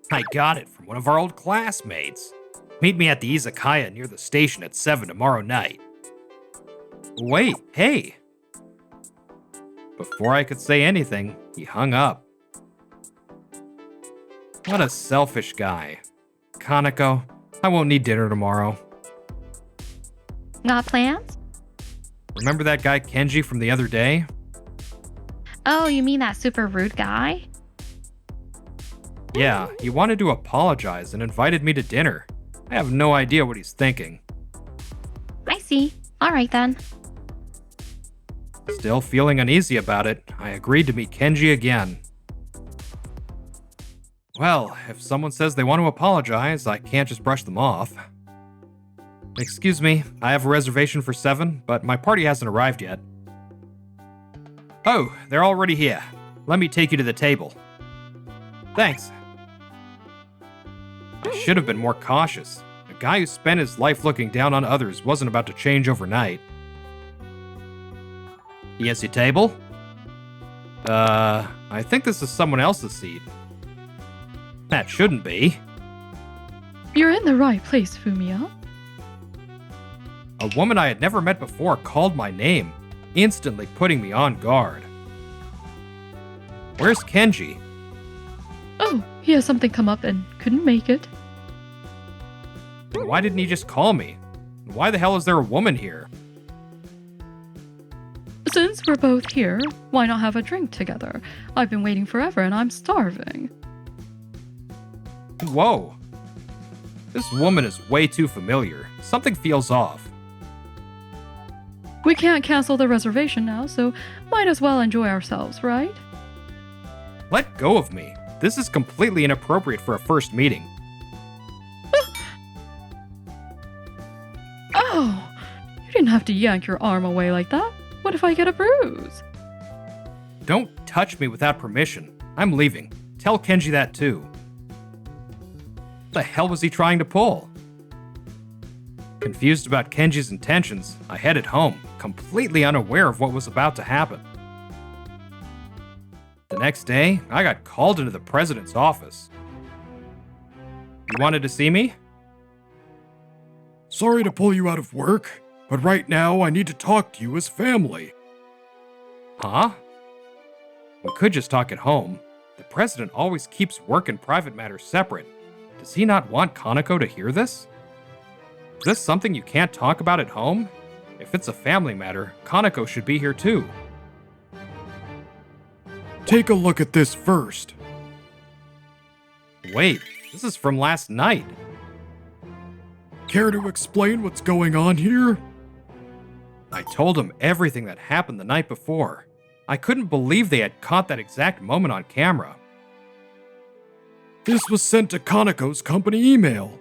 I got it from one of our old classmates. Meet me at the izakaya near the station at 7 tomorrow night. Wait, hey! Before I could say anything, he hung up. What a selfish guy. Kaneko, I won't need dinner tomorrow. Got plans? Remember that guy Kenji from the other day? Oh, you mean that super rude guy? Yeah, he wanted to apologize and invited me to dinner. I have no idea what he's thinking. I see. Alright then. Still feeling uneasy about it, I agreed to meet Kenji again. Well, if someone says they want to apologize, I can't just brush them off. Excuse me, I have a reservation for 7, but my party hasn't arrived yet. Oh, they're already here. Let me take you to the table. Thanks. I should have been more cautious. A guy who spent his life looking down on others wasn't about to change overnight. Yes, your table? I think this is someone else's seat. That shouldn't be. You're in the right place, Fumiya. A woman I had never met before called my name, instantly putting me on guard. Where's Kenji? Oh, he has something come up and couldn't make it. Why didn't he just call me? Why the hell is there a woman here? Since we're both here, why not have a drink together? I've been waiting forever and I'm starving. Whoa. This woman is way too familiar. Something feels off. We can't cancel the reservation now, so might as well enjoy ourselves, right? Let go of me. This is completely inappropriate for a first meeting. Oh, you didn't have to yank your arm away like that. What if I get a bruise? Don't touch me without permission. I'm leaving. Tell Kenji that too. What the hell was he trying to pull? Confused about Kenji's intentions, I headed home, completely unaware of what was about to happen. The next day, I got called into the president's office. You wanted to see me? Sorry to pull you out of work, but right now I need to talk to you as family. Huh? We could just talk at home. The president always keeps work and private matters separate. Does he not want Kaneko to hear this? Is this something you can't talk about at home? If it's a family matter, Kaneko should be here too. Take a look at this first. Wait, this is from last night. Care to explain what's going on here? I told him everything that happened the night before. I couldn't believe they had caught that exact moment on camera. This was sent to Kaneko's company email.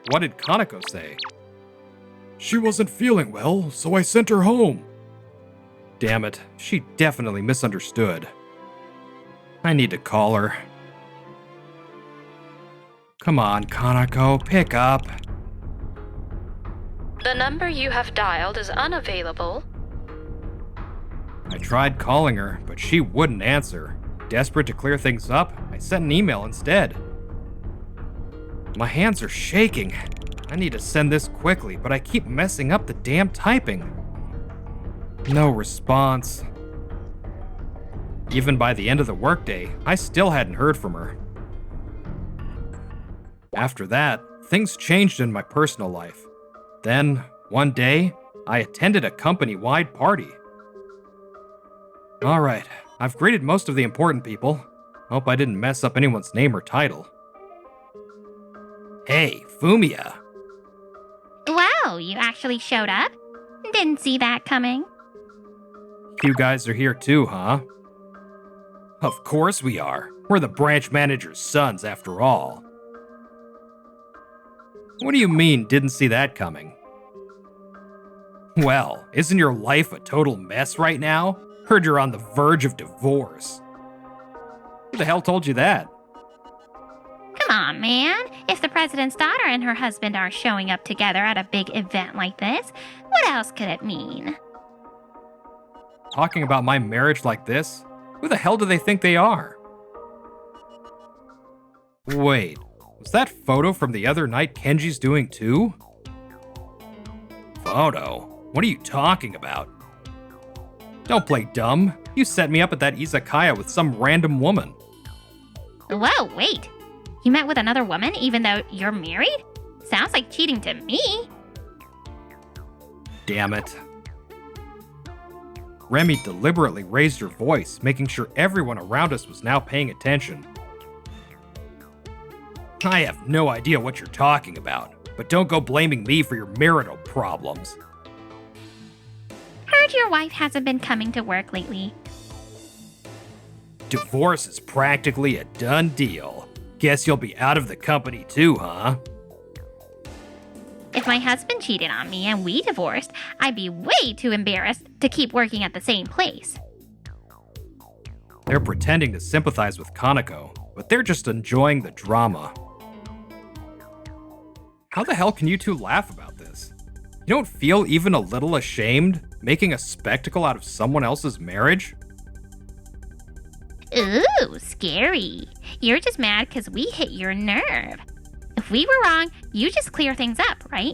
What did Kaneko say? She wasn't feeling well, so I sent her home. Damn it, she definitely misunderstood. I need to call her. Come on, Kaneko, pick up. The number you have dialed is unavailable. I tried calling her, but she wouldn't answer. Desperate to clear things up, I sent an email instead. My hands are shaking. I need to send this quickly, but I keep messing up the damn typing. No response. Even by the end of the workday, I still hadn't heard from her. After that, things changed in my personal life. Then, one day, I attended a company-wide party. Alright, I've greeted most of the important people. Hope I didn't mess up anyone's name or title. Hey, Fumiya. Wow, you actually showed up? Didn't see that coming. You guys are here too, huh? Of course we are. We're the branch manager's sons, after all. What do you mean, didn't see that coming? Well, isn't your life a total mess right now? Heard you're on the verge of divorce. Who the hell told you that? Come on, man. If the president's daughter and her husband are showing up together at a big event like this, what else could it mean? Talking about my marriage like this? Who the hell do they think they are? Wait, was that photo from the other night Kenji's doing too? Photo? What are you talking about? Don't play dumb. You set me up at that izakaya with some random woman. Whoa, wait. You met with another woman even though you're married? Sounds like cheating to me. Damn it. Remy deliberately raised her voice, making sure everyone around us was now paying attention. I have no idea what you're talking about, but don't go blaming me for your marital problems. Heard your wife hasn't been coming to work lately. Divorce is practically a done deal. Guess you'll be out of the company too, huh? If my husband cheated on me and we divorced, I'd be way too embarrassed to keep working at the same place. They're pretending to sympathize with Kaneko, but they're just enjoying the drama. How the hell can you two laugh about this? You don't feel even a little ashamed making a spectacle out of someone else's marriage? Ooh, scary. You're just mad because we hit your nerve. If we were wrong, you just clear things up, right?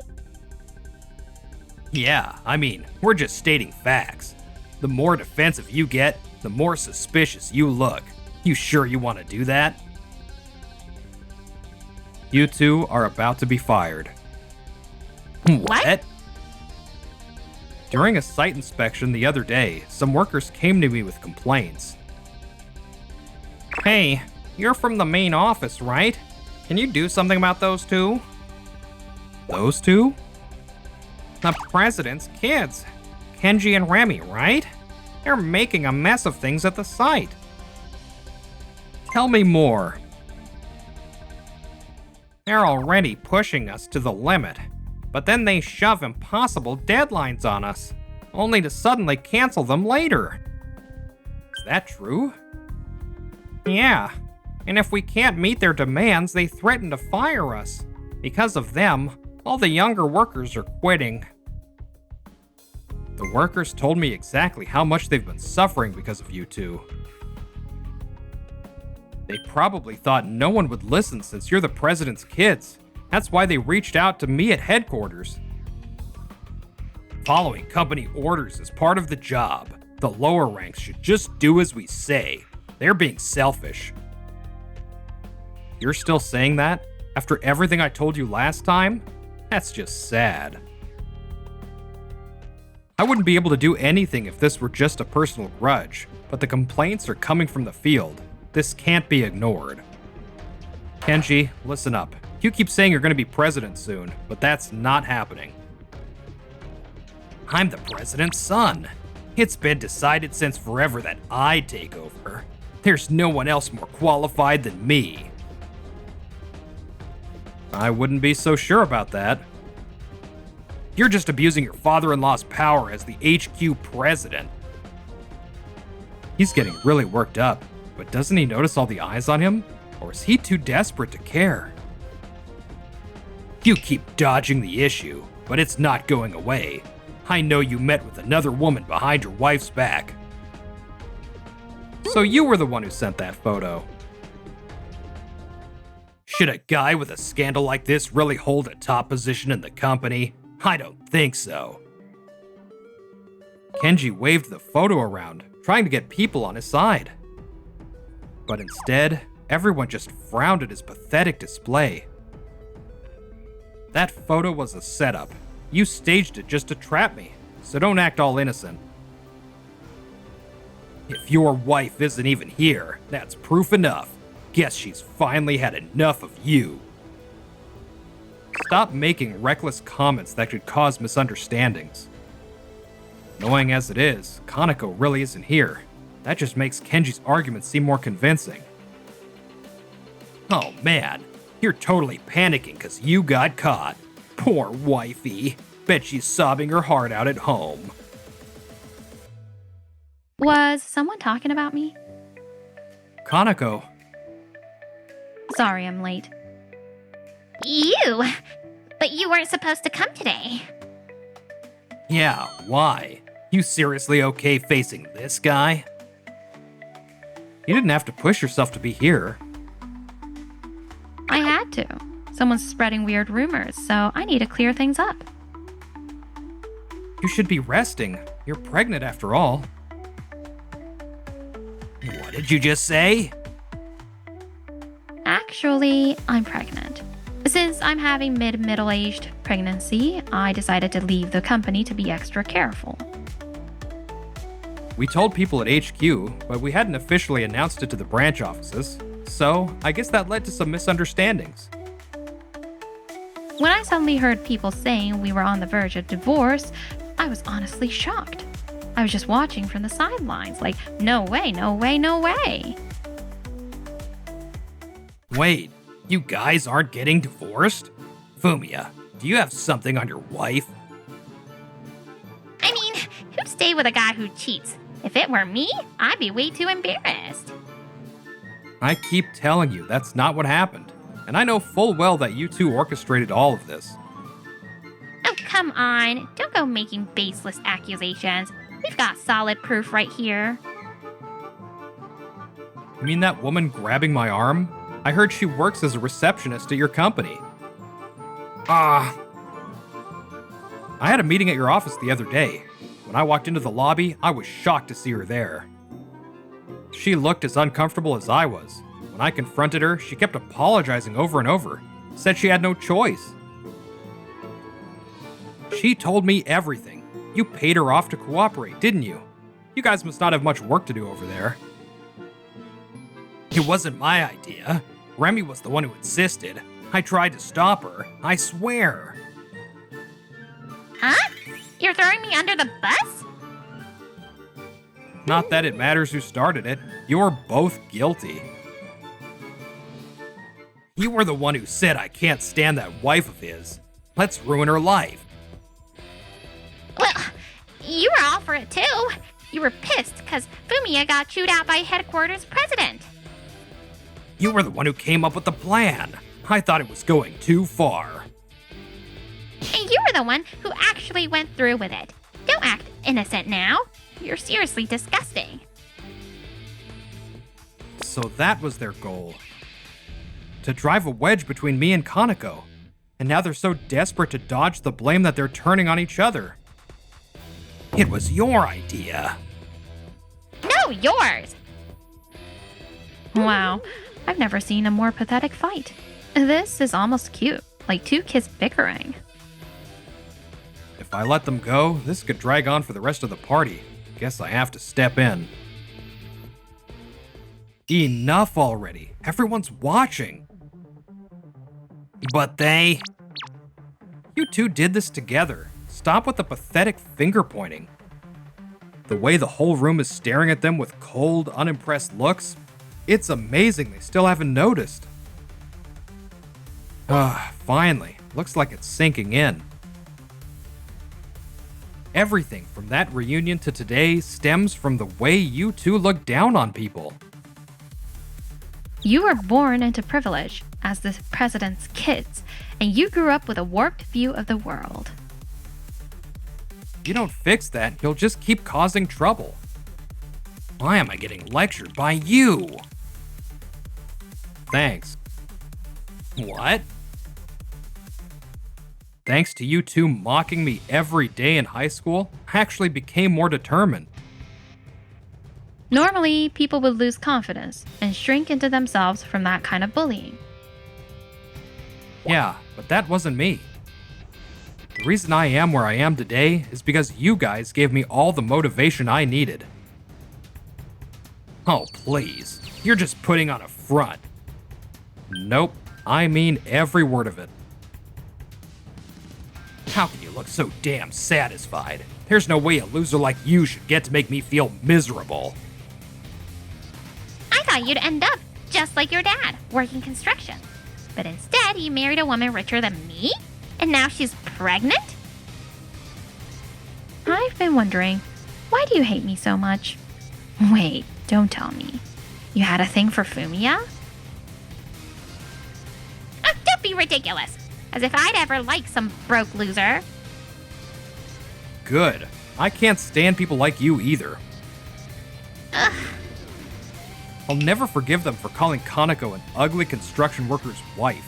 Yeah, I mean, we're just stating facts. The more defensive you get, the more suspicious you look. You sure you want to do that? You two are about to be fired. What? During a site inspection the other day, some workers came to me with complaints. Hey, you're from the main office, right? Can you do something about those two? Those two? The president's kids. Kenji and Remy, right? They're making a mess of things at the site. Tell me more. They're already pushing us to the limit, but then they shove impossible deadlines on us, only to suddenly cancel them later. Is that true? Yeah, and if we can't meet their demands, they threaten to fire us. Because of them, all the younger workers are quitting. The workers told me exactly how much they've been suffering because of you two. They probably thought no one would listen since you're the president's kids. That's why they reached out to me at headquarters. Following company orders is part of the job. The lower ranks should just do as we say. They're being selfish. You're still saying that? After everything I told you last time? That's just sad. I wouldn't be able to do anything if this were just a personal grudge, but the complaints are coming from the field. This can't be ignored. Kenji, listen up. You keep saying you're going to be president soon, but that's not happening. I'm the president's son. It's been decided since forever that I take over. There's no one else more qualified than me. I wouldn't be so sure about that. You're just abusing your father-in-law's power as the HQ president. He's getting really worked up, but doesn't he notice all the eyes on him? Or is he too desperate to care? You keep dodging the issue, but it's not going away. I know you met with another woman behind your wife's back. So you were the one who sent that photo. Should a guy with a scandal like this really hold a top position in the company? I don't think so. Kenji waved the photo around, trying to get people on his side. But instead, everyone just frowned at his pathetic display. That photo was a setup. You staged it just to trap me, so don't act all innocent. If your wife isn't even here, that's proof enough. Guess she's finally had enough of you. Stop making reckless comments that could cause misunderstandings. Annoying as it is, Kaneko really isn't here. That just makes Kenji's argument seem more convincing. Oh man, you're totally panicking because you got caught. Poor wifey. Bet she's sobbing her heart out at home. Was someone talking about me? Kaneko, Sorry I'm late. You? But you weren't supposed to come today. yeah, why? You seriously okay facing this guy? You didn't have to push yourself to be here. I had to. Someone's spreading weird rumors, so I need to clear things up. You should be resting. You're pregnant after all. What did you just say? Actually, I'm pregnant. Since I'm having middle-aged pregnancy, I decided to leave the company to be extra careful. We told people at HQ, but we hadn't officially announced it to the branch offices, so I guess that led to some misunderstandings. When I suddenly heard people saying we were on the verge of divorce, I was honestly shocked. I was just watching from the sidelines, like, no way, no way, no way. Wait, you guys aren't getting divorced? Fumiya, do you have something on your wife? I mean, who'd stay with a guy who cheats? If it were me, I'd be way too embarrassed. I keep telling you that's not what happened, and I know full well that you two orchestrated all of this. Oh, come on. Don't go making baseless accusations. We've got solid proof right here. You mean that woman grabbing my arm? I heard she works as a receptionist at your company. I had a meeting at your office the other day. When I walked into the lobby, I was shocked to see her there. She looked as uncomfortable as I was. When I confronted her, she kept apologizing over and over, said she had no choice. She told me everything. You paid her off to cooperate, didn't you? You guys must not have much work to do over there. It wasn't my idea. Remy was the one who insisted. I tried to stop her, I swear. Huh? You're throwing me under the bus? Not that it matters who started it. You're both guilty. You were the one who said I can't stand that wife of his. Let's ruin her life. Well, you were all for it too. You were pissed because Fumiya got chewed out by headquarters president. You were the one who came up with the plan. I thought it was going too far. And you were the one who actually went through with it. Don't act innocent now. You're seriously disgusting. So that was their goal. To drive a wedge between me and Kaneko. And now they're so desperate to dodge the blame that they're turning on each other. It was your idea. No, yours. Wow, I've never seen a more pathetic fight. This is almost cute, like two kids bickering. If I let them go, this could drag on for the rest of the party. Guess I have to step in. Enough already. Everyone's watching. But they... You two did this together. Stop with the pathetic finger pointing. The way the whole room is staring at them with cold, unimpressed looks, It's amazing they still haven't noticed. Finally. Looks like it's sinking in. Everything from that reunion to today stems from the way you two look down on people. You were born into privilege as the president's kids, and you grew up with a warped view of the world. If you don't fix that, you'll just keep causing trouble. Why am I getting lectured by you? Thanks. What? Thanks to you two mocking me every day in high school, I actually became more determined. Normally, people would lose confidence and shrink into themselves from that kind of bullying. Yeah, but that wasn't me. The reason I am where I am today is because you guys gave me all the motivation I needed. Oh, please. You're just putting on a front. Nope, I mean every word of it. How can you look so damn satisfied? There's no way a loser like you should get to make me feel miserable. I thought you'd end up just like your dad, working construction. But instead, you married a woman richer than me? And now she's pregnant? I've been wondering, why do you hate me so much? Wait, don't tell me. You had a thing for Fumiya? Oh, don't be ridiculous. As if I'd ever like some broke loser. Good. I can't stand people like you either. Ugh. I'll never forgive them for calling Kaneko an ugly construction worker's wife.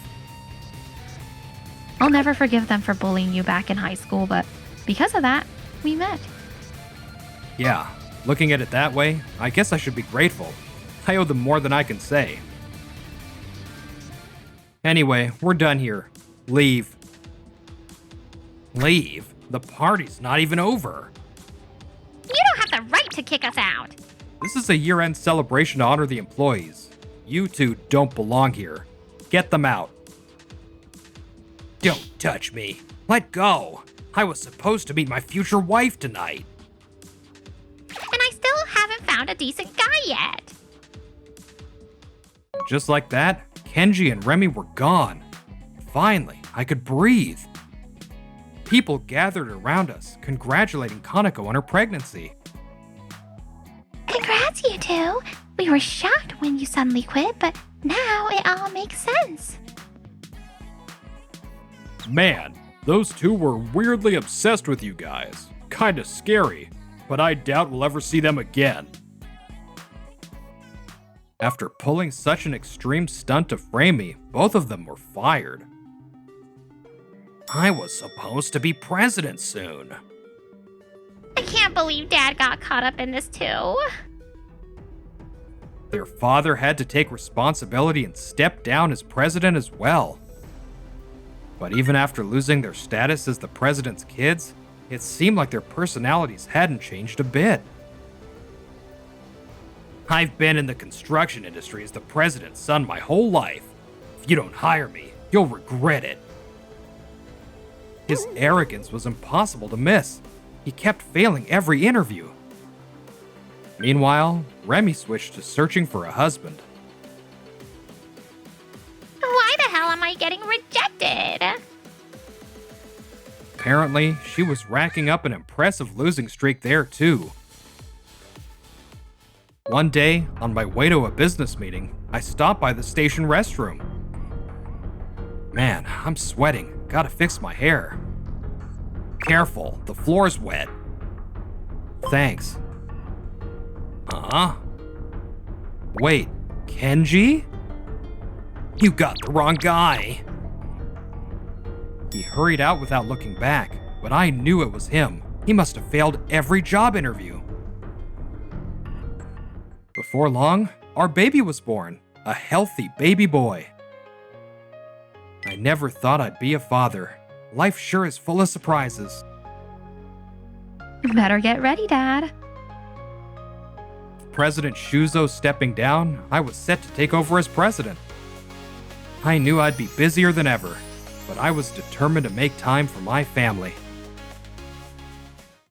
I'll never forgive them for bullying you back in high school, but because of that, we met. Yeah, looking at it that way, I guess I should be grateful. I owe them more than I can say. Anyway, we're done here. Leave. Leave? The party's not even over. You don't have the right to kick us out. This is a year-end celebration to honor the employees. You two don't belong here. Get them out. Don't touch me. Let go. I was supposed to meet my future wife tonight. And I still haven't found a decent guy yet. Just like that, Kenji and Remy were gone. Finally, I could breathe. People gathered around us, congratulating Kaneko on her pregnancy. Congrats, you two. We were shocked when you suddenly quit, but now it all makes sense. Man, those two were weirdly obsessed with you guys. Kinda scary, but I doubt we'll ever see them again. After pulling such an extreme stunt to frame me, both of them were fired. I was supposed to be president soon. I can't believe Dad got caught up in this too. Their father had to take responsibility and step down as president as well. But even after losing their status as the president's kids, it seemed like their personalities hadn't changed a bit. I've been in the construction industry as the president's son my whole life. If you don't hire me, you'll regret it. His arrogance was impossible to miss. He kept failing every interview. Meanwhile, Remy switched to searching for a husband. Why the hell am I getting rejected? Apparently, she was racking up an impressive losing streak there too. One day, on my way to a business meeting, I stopped by the station restroom. Man, I'm sweating. Gotta fix my hair. Careful, the floor's wet. Thanks. Huh? Wait, Kenji? You got the wrong guy. He hurried out without looking back, but I knew it was him. He must have failed every job interview. Before long, our baby was born, a healthy baby boy. I never thought I'd be a father. Life sure is full of surprises. Better get ready, Dad. President Shuzo stepping down, I was set to take over as president. I knew I'd be busier than ever, but I was determined to make time for my family.